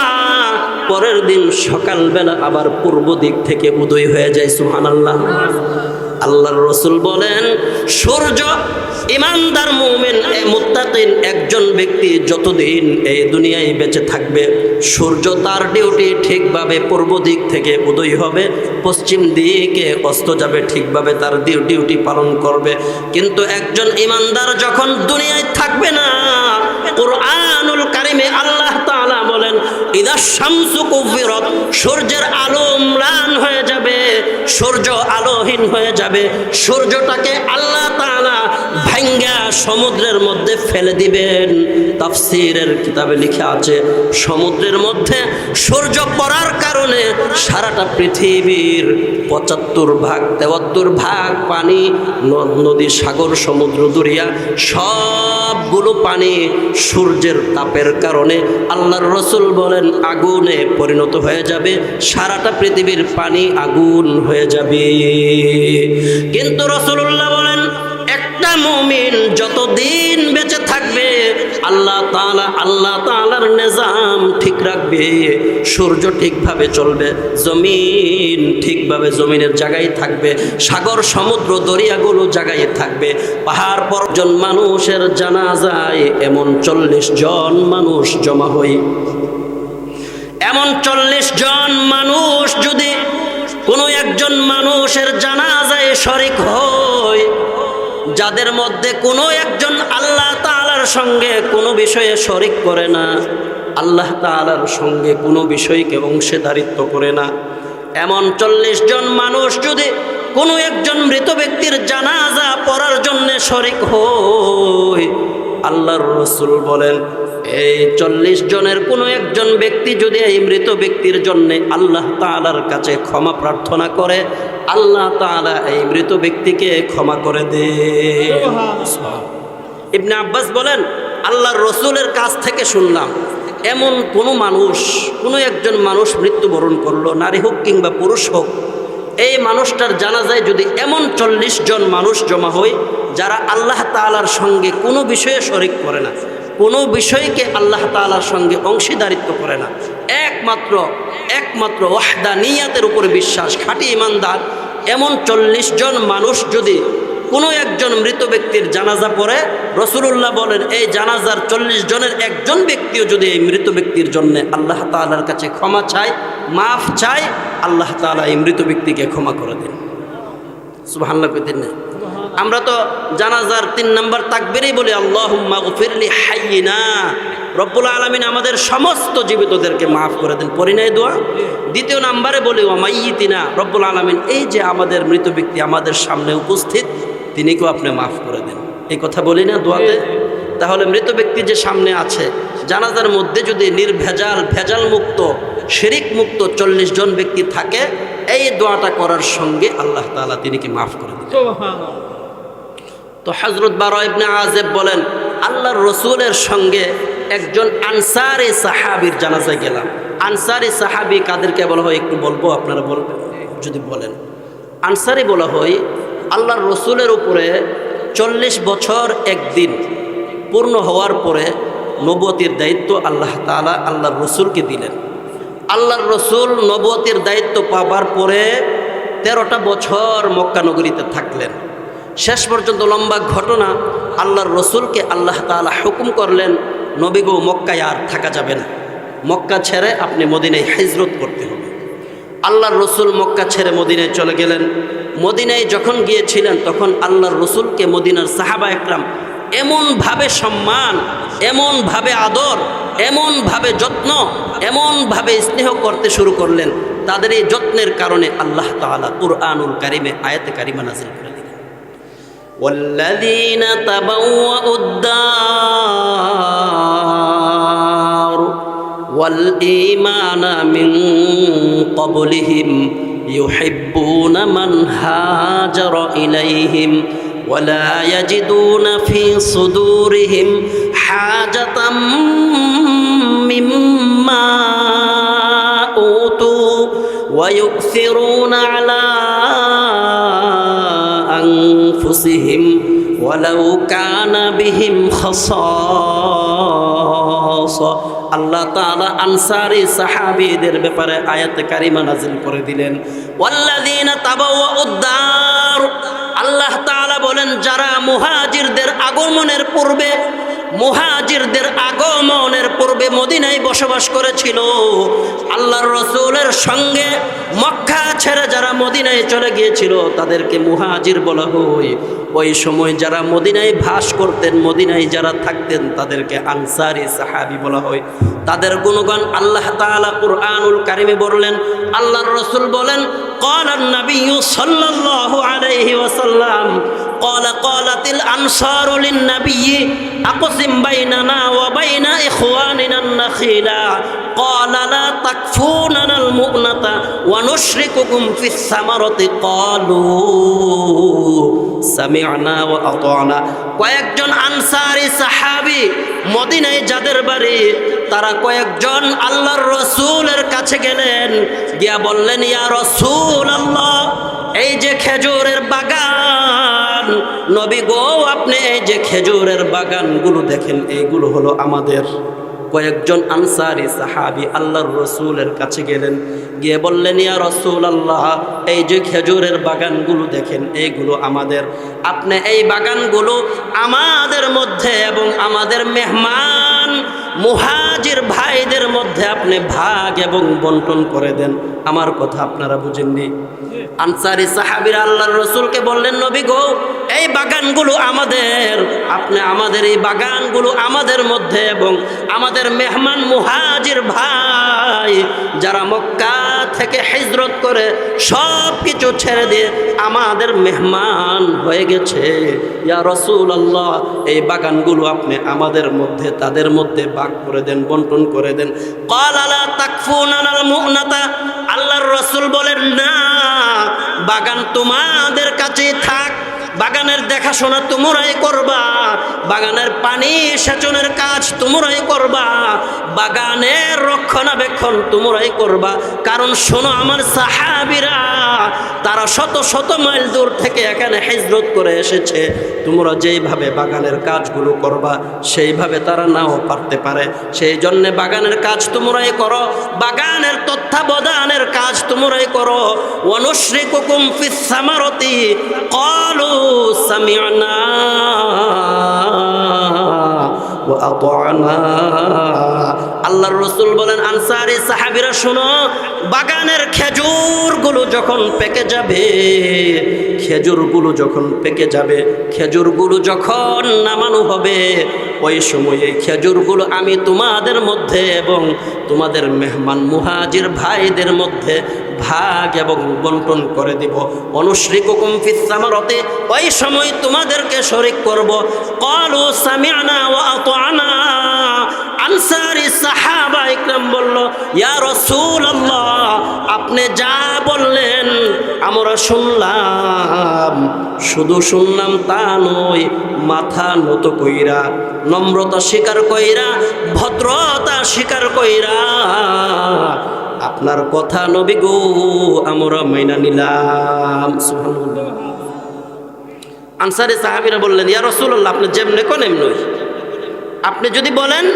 পরের দিন সকালবেলা আবার পূর্ব দিক থেকে উদয় হয়ে যায়। সুবহানাল্লাহ। আল্লাহর রাসূল বলেন সূর্য ইমানদার মুমিন মুত্তাকিন একজন ব্যক্তি যতদিন এই দুনিয়ায় বেঁচে থাকবে সূর্য তার ডিউটি ঠিকভাবে পূর্ব দিক থেকে উদয় হবে, পশ্চিম দিকে অস্ত যাবে, ঠিকভাবে তার ডিউটি পালন করবে। কিন্তু একজন ইমানদার যখন দুনিয়ায় থাকবে না, কুরআনুল কারিমে আল্লাহ তাআলা বলেন ইদা শামসু কুফিরাত, সূর্যের আলো ম্লান হয়ে যাবে, সূর্য আলোহীন হয়ে যাবে। সূর্যটাকে আল্লাহ তাআলা ভাঙ্গা সমুদ্রের মধ্যে ফেলে দিবেন। তাফসীরের কিতাবে লেখা আছে সমুদ্রের মধ্যে সূর্য পড়ার কারণে সারাটা পৃথিবীর 73 ভাগ পানি, নদী, সাগর, সমুদ্র, দরিয়া সবগুলো পানি সূর্যের তাপের কারণে আল্লাহর রাসূল বলেন আগুনে পরিণত হয়ে যাবে, সারাটা পৃথিবীর পানি আগুন হয়ে যাবে। কিন্তু রাসূলুল্লাহ বলেন একটা মুমিন যতদিন বেঁচে থাকবে আল্লাহ তাআলার নিজাম ঠিক রাখবে, সূর্য ঠিকভাবে চলবে, জমিন ঠিকভাবে জমিনের জায়গায় থাকবে, সাগর সমুদ্র দরিয়াগুলো জায়গায় থাকবে। পাহাড় পর্যন্ত মানুষের জানাজায় এমন 40 জন মানুষ জমা হয়। এমন 40 জন মানুষ যদি কোনো একজন মানুষের জানাজায় শরীক হয়, যাদের মধ্যে কোনো একজন আল্লাহ তাআলার সঙ্গে কোনো বিষয়ে শরীক করে না, আল্লাহ তাআলার সঙ্গে কোনো বিষয়কে অংশীদারিত্ব করে না, এমন 40 জন মানুষ যদি কোনো একজন মৃত ব্যক্তির জানাজা পড়ার জন্য শরীক হয়, আল্লাহর রাসূল বলেন এই 40 জনের কোনো একজন ব্যক্তি যদি এই মৃত ব্যক্তির জন্য আল্লাহ তাআলার কাছে ক্ষমা প্রার্থনা করে, আল্লাহ তাআলা এই মৃত ব্যক্তিকে ক্ষমা করে দেন। ইবনে আব্বাস বলেন, আল্লাহর রসুলের কাছ থেকে শুনলাম, এমন কোনো মানুষ, কোনো একজন মানুষ মৃত্যুবরণ করলো, নারী হোক কিংবা পুরুষ হোক, এই মানুষটার জানাজায় যদি এমন 40 জন মানুষ জমা হয় যারা আল্লাহ তাআলার সঙ্গে কোনো বিষয়ে শরিক করে না, কোনো বিষয়কে আল্লাহ তাআলার সঙ্গে অংশীদারিত্ব করে না, একমাত্র ওয়াহদানিয়াতের উপরে বিশ্বাস, খাঁটি ইমানদার, এমন 40 জন মানুষ যদি কোনো একজন মৃত ব্যক্তির জানাজা পড়ে, রাসূলুল্লাহ বলেন এই জানাজার 40 জনের একজন ব্যক্তিও যদি এই মৃত ব্যক্তির জন্য আল্লাহ তাআলার কাছে ক্ষমা চায়, মাফ চায়, আল্লাহ তাআলা এই মৃত ব্যক্তিকে ক্ষমা করে দেন। সুবহানাল্লাহ কইতেন না? আমরা তো জানাজার 3 নম্বর তাকবীরেই বলি আল্লাহুম্মা গফিরলি হাইয়িনা, রব্বুল আলামিন আমাদের সমস্ত জীবিতদেরকে মাফ করে দেন, পড়ি নাই দোয়া? দ্বিতীয় নম্বরে বলি ওয়া মাইয়িতিনা, রব্বুল আলামিন এই যে আমাদের মৃত ব্যক্তি আমাদের সামনে উপস্থিত, তিনিকেও আপনি মাফ করে দেন, এই কথা বলি না দোয়াতে? তাহলে মৃত ব্যক্তি যে সামনে আছে, জানাজার মধ্যে যদি নির্ভেজাল, ভেজাল মুক্ত, শিরিক মুক্ত 40 জন ব্যক্তি থাকে, এই দোয়াটা করার সঙ্গে আল্লাহ তাআলা তিনিকে মাফ করে দেন। তো হযরত বারা ইবনে আযিব বলেন, আল্লাহর রসুলের সঙ্গে একজন আনসারি সাহাবীর জানাজায় গেলাম। আনসারি সাহাবী কাদেরকে বলা হয় একটু বলবো, আপনারা বলবেন যদি বলেন। আনসারি বলা হয় আল্লাহর রসুলের উপরে 40 বছর একদিন পূর্ণ হওয়ার পরে নবুয়তির দায়িত্ব আল্লাহ তাআলা আল্লাহর রসুলকে দিলেন। আল্লাহর রসুল নবুয়তির দায়িত্ব পাবার পরে 13টা বছর মক্কা নগরীতে থাকলেন। শেষ পর্যন্ত লম্বা ঘটনা, আল্লাহর রসুলকে আল্লাহ তাআলা হুকুম করলেন, নবী গো মক্কায় আর থাকা যাবে না, মক্কা ছেড়ে আপনি মদিনায় হিজরত করতে হবে। আল্লাহর রসুল মক্কা ছেড়ে মদিনায় চলে গেলেন। মদিনায় যখন গিয়েছিলেন তখন আল্লাহর রসুলকে মদিনার সাহাবা একরাম এমনভাবে সম্মান, এমনভাবে আদর, এমনভাবে যত্ন, এমনভাবে স্নেহ করতে শুরু করলেন, তাদের এই যত্নের কারণে আল্লাহ তাআলা কুরআনুল কারিমে আয়াতে কারিমা নাযিল করে দিলেন, ওয়াল্লাযীনা তাবাওয়াউ الدار والإيمان من قبلهم يحبون من هاجر إليهم ولا يجدون في صدورهم حاجة مما أوتوا ويؤثرون على أنفسهم ولو كان بهم خصاصة। আল্লাহ তাআলা আনসারি সাহাবীদের ব্যাপারে আয়াতে কারিমা নাযিল করে দিলেন, ওয়াল্লাযীনা তাবাওয়াউদ দার। আল্লাহ তাআলা বলেন যারা মুহাজিরদের আগমনের পূর্বে মদিনায় বসবাস করেছিল, আল্লাহর রাসূলের সঙ্গে মক্কা ছেড়ে যারা মদিনায় চলে গিয়েছিল তাদেরকে মুহাজির বলা হয়। ওই সময় যারা মদিনায় বাস করতেন, মদিনায় যারা থাকতেন তাদেরকে আনসারি সাহাবী বলা হয়। তাদের গুণগান আল্লাহ তাআলা কুরআনুল কারিমে বললেন, আল্লাহর রাসূল বলেন, ক্বালান নাবিয়্যু সাল্লাল্লাহু আলাইহি ওয়াসাল্লাম ক্বালাতিল আনসারু লিন নাবিয়্যি আকসিম বাইনানা ওয়া বাইনা ইখওয়ানিনা নাখিলা ক্বালা লা তাকফুনানাল মু'নাতা ওয়া নুশরিকুকুম ফিস সামারাতি ক্বালু সামি'না ওয়া আতা'না। কয়েকজন আনসারি সাহাবী মদিনায় যাদের বাড়ি, তারা কয়েকজন আল্লাহর রসুলের কাছে গেলেন, গিয়া বললেন, ইয়া রাসূলুল্লাহ, এই যে খেজুরের বাগান, নবী গো আপনি এই যে খেজুরের বাগানগুলো দেখেন, এইগুলো হলো আমাদের। কয়েকজন আনসারি সাহাবী আল্লাহর রসুলের কাছে গেলেন, গিয়ে বললেন, ইয়া রাসূলুল্লাহ, এই যে খেজুরের বাগানগুলো দেখেন, এইগুলো আমাদের। আপনি এই বাগানগুলো আমাদের মধ্যে এবং আমাদের মেহমান মুহাজির ভাইদের মধ্যে আপনি ভাগ এবং বন্টন করে দেন। আমার কথা আপনারা বুঝেননি? আনসারী সাহাবীরা আল্লাহর রাসূলকে বললেন, নবী গো, এই বাগানগুলো আমাদের, আপনি আমাদের এই বাগানগুলো আমাদের মধ্যে এবং আমাদের মেহমান মুহাজির ভাই যারা মক্কা থেকে হিজরত করে সব কিছু ছেড়ে দিয়ে আমাদের মেহমান হয়ে গেছে, ইয়া রাসূলুল্লাহ, এই বাগানগুলো আপনি আমাদের মধ্যে তাদের মধ্যে ভাগ করে দেন, বন্টন করে দেন। ক্বালা লা তাকফুনাল মু'নাতা, আল্লাহর রাসূল বলেন, না, বাগান তোমাদের কাছেই থাক, বাগানের দেখাশোনা তোমরাই করবা, বাগানের পানি সেচনের কাজ তোমরাই করবা, বাগানের রক্ষণাবেক্ষণ তোমরাই করবা। কারণ শোনো আমার সাহাবীরা, তারা শত শত মাইল দূর থেকে এখানে হিজরত করে এসেছে, তোমরা যেইভাবে বাগানের কাজগুলো করবা সেইভাবে তারা নাও পারতে পারে, সেই জন্যে বাগানের কাজ তোমরাই করো, বাগানের তত্ত্বাবধানের কাজ তোমরাই করো। ওয়ানুশরিকুকুম ফিস সামারাতি ক্বালু সামি'না ওয়া আতা'না। আল্লাহর রাসূল বলেন, আনসারী সাহাবীরা শোনো, বাগানের খেজুরগুলো যখন পেকে যাবে, খেজুরগুলো যখন পেকে যাবে, খেজুরগুলো যখন নামানো হবে, ওই সময়ে খেজুরগুলো আমি তোমাদের মধ্যে এবং তোমাদের মেহমান মুহাজির ভাইদের মধ্যে ভাগ এবং বন্টন করে দিব। অনুশরিকুকুম ফিস সামারাতি, ওই সময় তোমাদেরকে শরীক করব। ক্বালু সামি'না ওয়া আতা'না। আনসারী সাহাবা ইকরাম বলল, ইয়া রাসূলুল্লাহ, আপনি যা বললেন আমরা শুনলাম, শুধু শুনলাম তা নয়, মাথা নত কইরা, নম্রতা স্বীকার কইরা, ভদ্রতা স্বীকার কইরা আপনার কথা নবী গো আমরা মাইনা নিলাম। সুবহানাল্লাহ। আনসারী সাহাবীরা বললেন, ইয়া রাসূলুল্লাহ, আপনি যেমনে কোন এমনই, আপনি যদি বলেন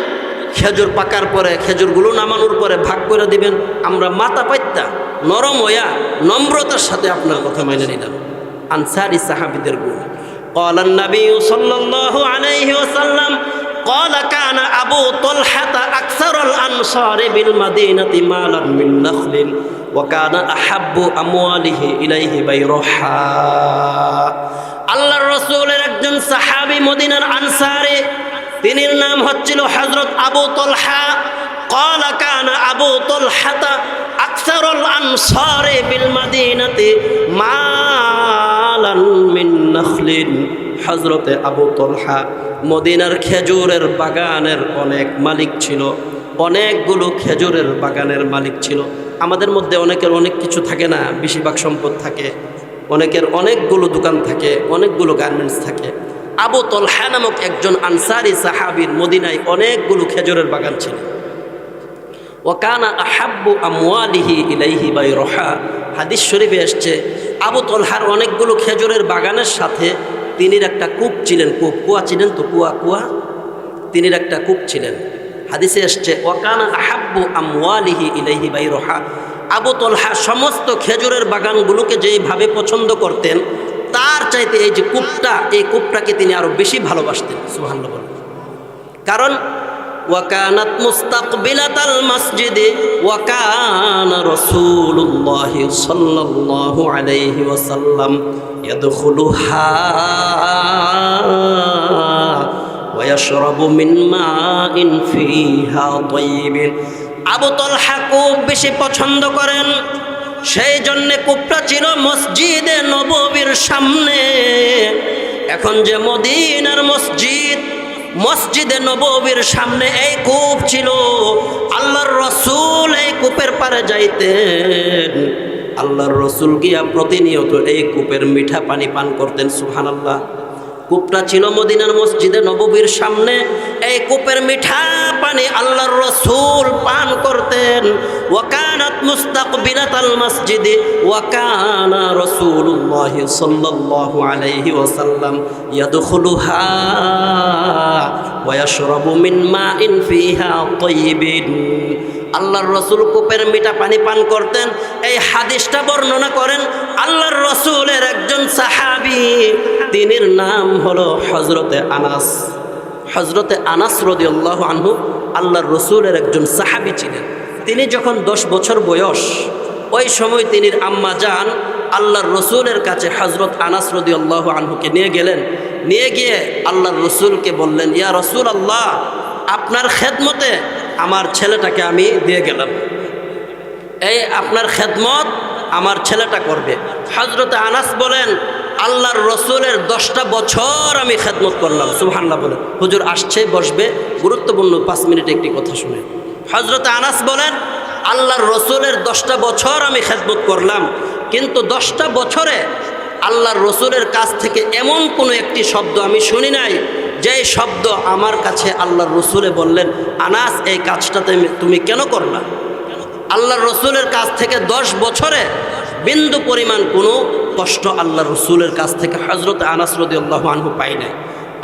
খেজুর পাকার পরে খেজুরগুলো নামানোর পরে ভাগ করে দিবেন, আমরা মাথা পাইতা নরম হইয়া নম্রতার সাথে আপনার কথা মেনে নিলাম। আনসারী সাহাবীদের গুণ। ক্বালা নবী সাল্লাল্লাহু আলাইহি ওয়াসাল্লাম ক্বালা কানা আবু তালহা আকসারুল আনসারি বিল মাদিনাতি মালান মিন নাখলিন ওয়া কানা আহাব্বু আমওয়ালিহি ইলাইহি বাইরুহা। আল্লাহর রাসূলের একজন সাহাবী মদিনার আনসারী, তিনির নাম হচ্ছিল হযরত আবু তালহা। ক্বালা কানা আবু তালহা আকসারুল আনসারি বিল মাদিনাতি মালান মিন নাখলিন। হযরতে আবু তালহা মদিনার খেজুরের বাগানের অনেক মালিক ছিল, অনেকগুলো খেজুরের বাগানের মালিক ছিল। আমাদের মধ্যে অনেকের অনেক কিছু থাকে না, বেশিরভাগ সম্পদ থাকে, অনেকের অনেকগুলো দোকান থাকে, অনেকগুলো গার্মেন্টস থাকে। আবু তালহা নামক একজন আনসারী সাহাবীর মদিনায় অনেকগুলো খেজুরের বাগান ছিল। ওয়া কানা আহাব্বু আমওয়ালিহি ইলাইহি বাইরুহা। হাদিস শরীফে এসেছে, আবু তালহার অনেকগুলো খেজুরের বাগানের সাথে তিনির একটা কূপ ছিলেন। কুয়া ছিলেন তো, কুয়া তিনির একটা কূপ ছিলেন। হাদিসে এসেছে, ওয়া কানা আহাব্বু আমওয়ালিহি ইলাইহি বাইরুহা। আবু তালহা সমস্ত খেজুরের বাগানগুলোকে যেইভাবে পছন্দ করতেন, তার চাইতে এই যে কূপটা, এই কূপটাকে তিনি আরো বেশি ভালোবাসতেন। সুবহানাল্লাহ বলেন। কারণ ওয়া কানাত মুস্তাকবিলাতাল মসজিদে ওয়া কানা রাসূলুল্লাহি সাল্লাল্লাহু আলাইহি ওয়াসাল্লাম ইয়াদখুলুহা ওয়া ইয়াশরাবু মিন মাইন ফিহা তাইয়িবিন। আবু তালহা খুব বেশি পছন্দ করেন, সেই জন্যে কূপটা ছিল মসজিদে নববীর সামনে। এখন যে মদিনার মসজিদ, মসজিদে নববীর সামনে এই কূপ ছিল। আল্লাহর রাসূল এই কূপের পারে যাইতেন, আল্লাহর রাসূল গিয়া প্রতিনিয়ত এই কূপের মিঠা পানি পান করতেন। সুবহানাল্লাহ। কূপটা ছিল মদিনার মসজিদে নববীর সামনে, এই কূপের মিঠা পানি আল্লাহর রাসূল পান করতেন। ওয়া কানাত মুস্তাকবিলাতাল মসজিদে ওয়া কানা রাসূলুল্লাহ সাল্লাল্লাহু আলাইহি ওয়াসাল্লাম ইয়াদখুলুহা ওয়া ইয়াশরাবু মিন মাইন ফিহা তাইয়িবিন। আল্লাহর রাসূল কূপের মিঠা পানি পান করতেন। এই হাদিসটা বর্ণনা করেন আল্লাহর রাসূলের একজন সাহাবী, তিনির নাম হলো হযরতে আনাস। হযরতে আনাস রাদিয়াল্লাহু আনহু আল্লাহর রাসূলের একজন সাহাবী ছিলেন। তিনি যখন 10 বছর বয়স, ওই সময় তিনির আম্মা জান আল্লাহর রসুলের কাছে হযরত আনাস রাদিয়াল্লাহু আনহুকে নিয়ে গেলেন। নিয়ে গিয়ে আল্লাহর রসুলকে বললেন, ইয়া রসুল আল্লাহ, আপনার খেদমতে আমার ছেলেটাকে আমি দিয়ে গেলাম, এই আপনার খেদমত আমার ছেলেটা করবে। হযরত আনাস বলেন, আল্লাহর রসুলের 10টা বছর আমি খেদমত করলাম। সুবহানাল্লাহ বলেন। হুজুর আসছে, বসবে, গুরুত্বপূর্ণ 5 মিনিটে একটি কথা শুনে। হযরত আনাস বলেন, আল্লাহর রসুলের 10টা বছর আমি খেদমত করলাম, কিন্তু 10টা বছরে আল্লাহর রসুলের কাছ থেকে এমন কোনো একটি শব্দ আমি শুনি নাই যেই শব্দ আমার কাছে আল্লাহর রসুলে বললেন, আনাস এই কাজটাতে তুমি কেন করলা? আল্লাহর রসুলের কাছ থেকে 10 বছরে বিন্দু পরিমাণ কোনো কষ্ট আল্লাহর রসুলের কাছ থেকে হযরত আনাস রাদিয়াল্লাহু আনহু পাই নাই।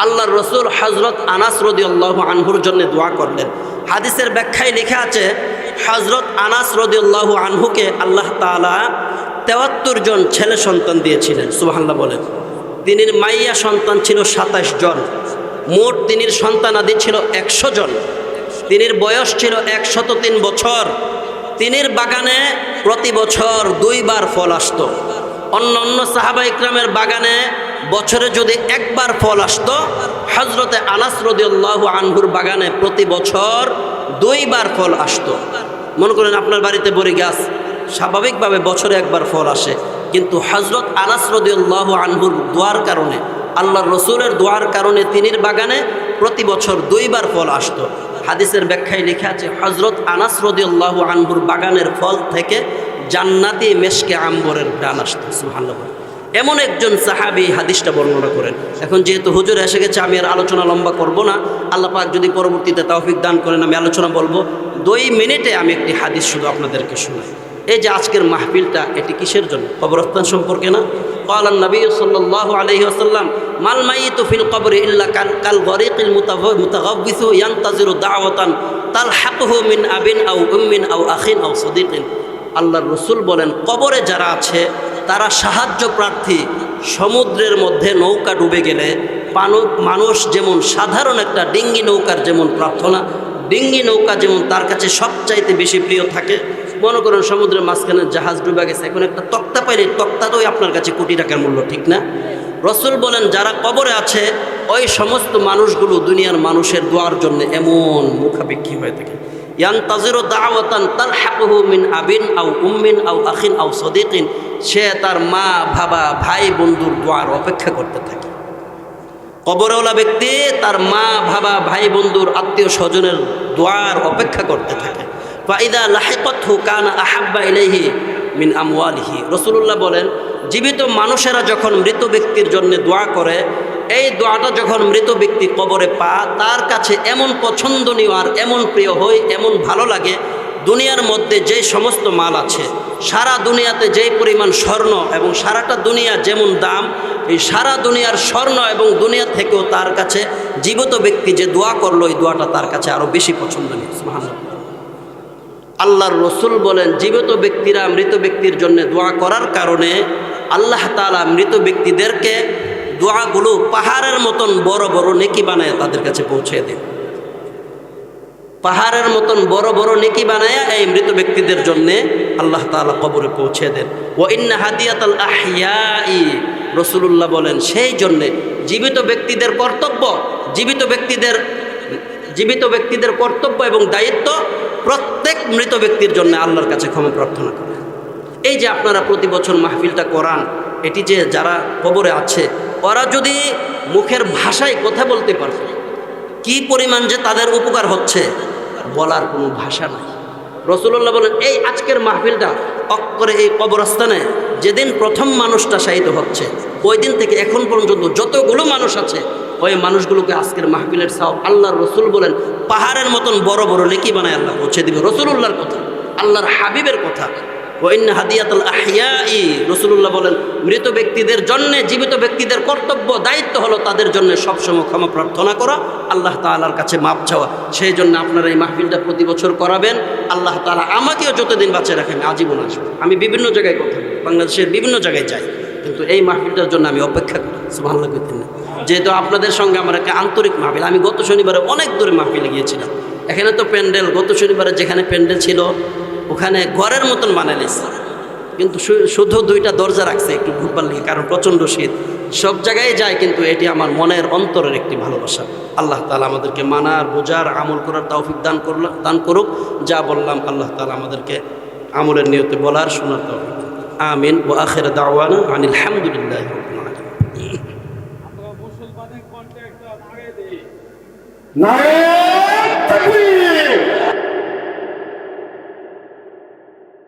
আল্লাহর রসুল হযরত আনাস রাদিয়াল্লাহু আনহুর জন্য দোয়া করলেন। হাদিসের ব্যাখ্যায় লেখা আছে, হযরত আনাস রাদিয়াল্লাহু আনহুকে আল্লাহ তাআলা 73 জন ছেলে সন্তান দিয়েছিলেন। সুবহানাল্লাহ বলেন। তিনির মাইয়া সন্তান ছিল 27 জন। মোট তিনির সন্তানাদি ছিল 100 জন। তিনির বয়স ছিল 103 বছর। তিনির বাগানে প্রতি বছর 2 বার ফল আসতো। অন্য সাহাবা ইকরামের বাগানে বছরে যদি 1 বার ফল আসতো, হযরতে আনাস রাদিয়াল্লাহু আনহুর বাগানে প্রতি বছর 2 বার ফল আসতো। মনে করেন আপনার বাড়িতে বড়ি গাছ, স্বাভাবিকভাবে বছরে 1 বার ফল আসে, কিন্তু হযরত আনাস রাদিয়াল্লাহু আনহুর দোয়ার কারণে, আল্লাহর রসুলের দোয়ার কারণে তিনির বাগানে প্রতি বছর 2 বার ফল আসতো। হাদিসের ব্যাখ্যায় লেখা আছে, হযরত আনাস রাদিয়াল্লাহু আনহুর বাগানের ফল থেকে জান্নাতি মেশকে আম্বরের ঘ্রাণ আসতো। সুবহানাল্লাহ। এমন একজন সাহাবী হাদিসটা বর্ণনা করেন। এখন যেহেতু হুজুর এসে গেছে, আমি আর আলোচনা লম্বা করব না। আল্লাহ পাক যদি পরবর্তীতে তৌফিক দান করেন আমি আলোচনা বলবো। 2 মিনিটে আমি একটি হাদিস শুধু আপনাদেরকে শোনাই। এই যে আজকের মাহফিলটা, এটি কিসের জন্য? কবরস্থান সম্পর্কে না? قال النبي صلى الله عليه وسلم ما الميت في القبر إلا كالغريق المتغوث ينتظر دعوة تلحقه من أب أو أم أو أخ أو صديق। আল্লাহর রসুল বলেন, কবরে যারা আছে তারা সাহায্য প্রার্থী। সমুদ্রের মধ্যে নৌকা ডুবে গেলে মানুষ যেমন সাধারণ একটা ডিঙ্গি নৌকার যেমন প্রার্থনা, ডিঙ্গি নৌকা যেমন তার কাছে সবচাইতে বেশি প্রিয় থাকে। মনে করেন সমুদ্রের মাঝখানে জাহাজ ডুবে গেছে, এখন একটা তক্তা পাইলে তক্তাটাই আপনার কাছে কোটি টাকার মূল্য, ঠিক না? রসুল বলেন, যারা কবরে আছে ওই সমস্ত মানুষগুলো দুনিয়ার মানুষের দোয়ার জন্য এমন মুখাপেক্ষী হয়ে থাকে। ইয়ানতাজিরু দাওয়াতান তালহাকুহু মিন আবিন আও উম্মিন আও আখিন আও সদীকিন। সে তার মা, বাবা, ভাই, বন্ধুর দোয়ার অপেক্ষা করতে থাকে। কবরওয়ালা ব্যক্তি তার মা, বাবা, ভাই, বন্ধুর, আত্মীয় স্বজনের দোয়ার অপেক্ষা করতে থাকে। ফাইদা লাহিকাতহু কানা আহাব্বা ইলাইহি মিন আমওয়ালিহি। রাসূলুল্লাহ বলেন, জীবিত মানুষেরা যখন মৃত ব্যক্তির জন্য দোয়া করে, এই দোয়াটা যখন মৃত ব্যক্তি কবরে তার কাছে এমন পছন্দনীয় আর এমন প্রিয় হয়, এমন ভালো লাগে, দুনিয়ার মধ্যে যে সমস্ত মাল আছে, সারা দুনিয়াতে যেই পরিমাণ স্বর্ণ এবং সারাটা দুনিয়া যেমন দাম, এই সারা দুনিয়ার স্বর্ণ এবং দুনিয়া থেকেও তার কাছে জীবিত ব্যক্তি যে দোয়া করলো, এই দোয়াটা তার কাছে আরও বেশি পছন্দনীয়। সুবহানাল্লাহ। আল্লাহর রসুল বলেন, জীবিত ব্যক্তিরা মৃত ব্যক্তির জন্য দোয়া করার কারণে আল্লাহ তাআলা মৃত ব্যক্তিদেরকে দোয়াগুলো পাহাড়ের মতন বড় বড় নেকি বানায় তাদের কাছে পৌঁছে দেন। পাহাড়ের মতন বড় বড় নেকি বানায় এই মৃত ব্যক্তিদের জন্য আল্লাহ তাআলা কবরে পৌঁছে দেন। ওয়া ইন্না হাদিয়াতাল আহইয়াই, রাসূলুল্লাহ বলেন, সেই জন্যে জীবিত ব্যক্তিদের কর্তব্য, জীবিত ব্যক্তিদের কর্তব্য এবং দায়িত্ব প্রত্যেক মৃত ব্যক্তির জন্য আল্লাহর কাছে ক্ষমা প্রার্থনা করে। এই যে আপনারা প্রতি বছর মাহফিলটা করান, এটি যে যারা কবরে আছে ওরা যদি মুখের ভাষায় কথা বলতে পারত, কি পরিমাণ যে তাদের উপকার হচ্ছে বলার কোনো ভাষা নাই। রাসূলুল্লাহ বলেন, এই আজকের মাহফিলটা অক্করে এই কবরস্থানে যেদিন প্রথম মানুষটা শায়িত হচ্ছে, ওই দিন থেকে এখন পর্যন্ত যতগুলো মানুষ আছে, ওই মানুষগুলোকে আজকের মাহফিলের সওয়াব আল্লাহর রসুল বলেন পাহাড়ের মতন বড় বড় নেকি বানায় আল্লাহ পৌঁছে দিবে। রাসূলুল্লাহর কথা, আল্লাহর হাবিবের কথা। ওয়া ইন্না হাদিয়াতাল আহইয়াই, রাসূলুল্লাহ বলেন, মৃত ব্যক্তিদের জন্য জীবিত ব্যক্তিদের কর্তব্য, দায়িত্ব হলো তাদের জন্য সবসময় ক্ষমা প্রার্থনা করা, আল্লাহ তাআলার কাছে মাপ চাওয়া। সেই জন্য আপনারা এই মাহফিলটা প্রতি বছর করাবেন। আল্লাহ তাআলা আমাকেও যতদিন বাঁচে রাখেন আজীবন আসবো। আমি বিভিন্ন জায়গায় কথা বলি, বাংলাদেশের বিভিন্ন জায়গায় যাই, কিন্তু এই মাহফিলটার জন্য আমি অপেক্ষা করি। সুবহানাল্লাহ কইতেন না? যেহেতু আপনাদের সঙ্গে আমার একটা আন্তরিক মাহফিল, আমি গত শনিবারে অনেক দূরে মাহফিলে গিয়েছিলাম। এখানে তো প্যান্ডেল, গত শনিবারে যেখানে প্যান্ডেল ছিল ওখানে ঘরের মতন বানাইছে, কিন্তু শুধু দুইটা দরজা রাখছে একটু ঢুকবার লাগে, কারণ প্রচণ্ড শীত। সব জায়গায় যায়, কিন্তু এটি আমার মনের অন্তরের একটি ভালোবাসা। আল্লাহ তাআলা আমাদেরকে মানার, বোঝার, আমল করার তৌফিক দান করুক। যা বললাম আল্লাহ তাআলা আমাদেরকে আমলের নিয়তে বলার, শোনার তৌফিক। আমিন। ওয়া আখির দাওয়ানা আনিল হামদুলিল্লাহি রাব্বিল আলামিন। নারে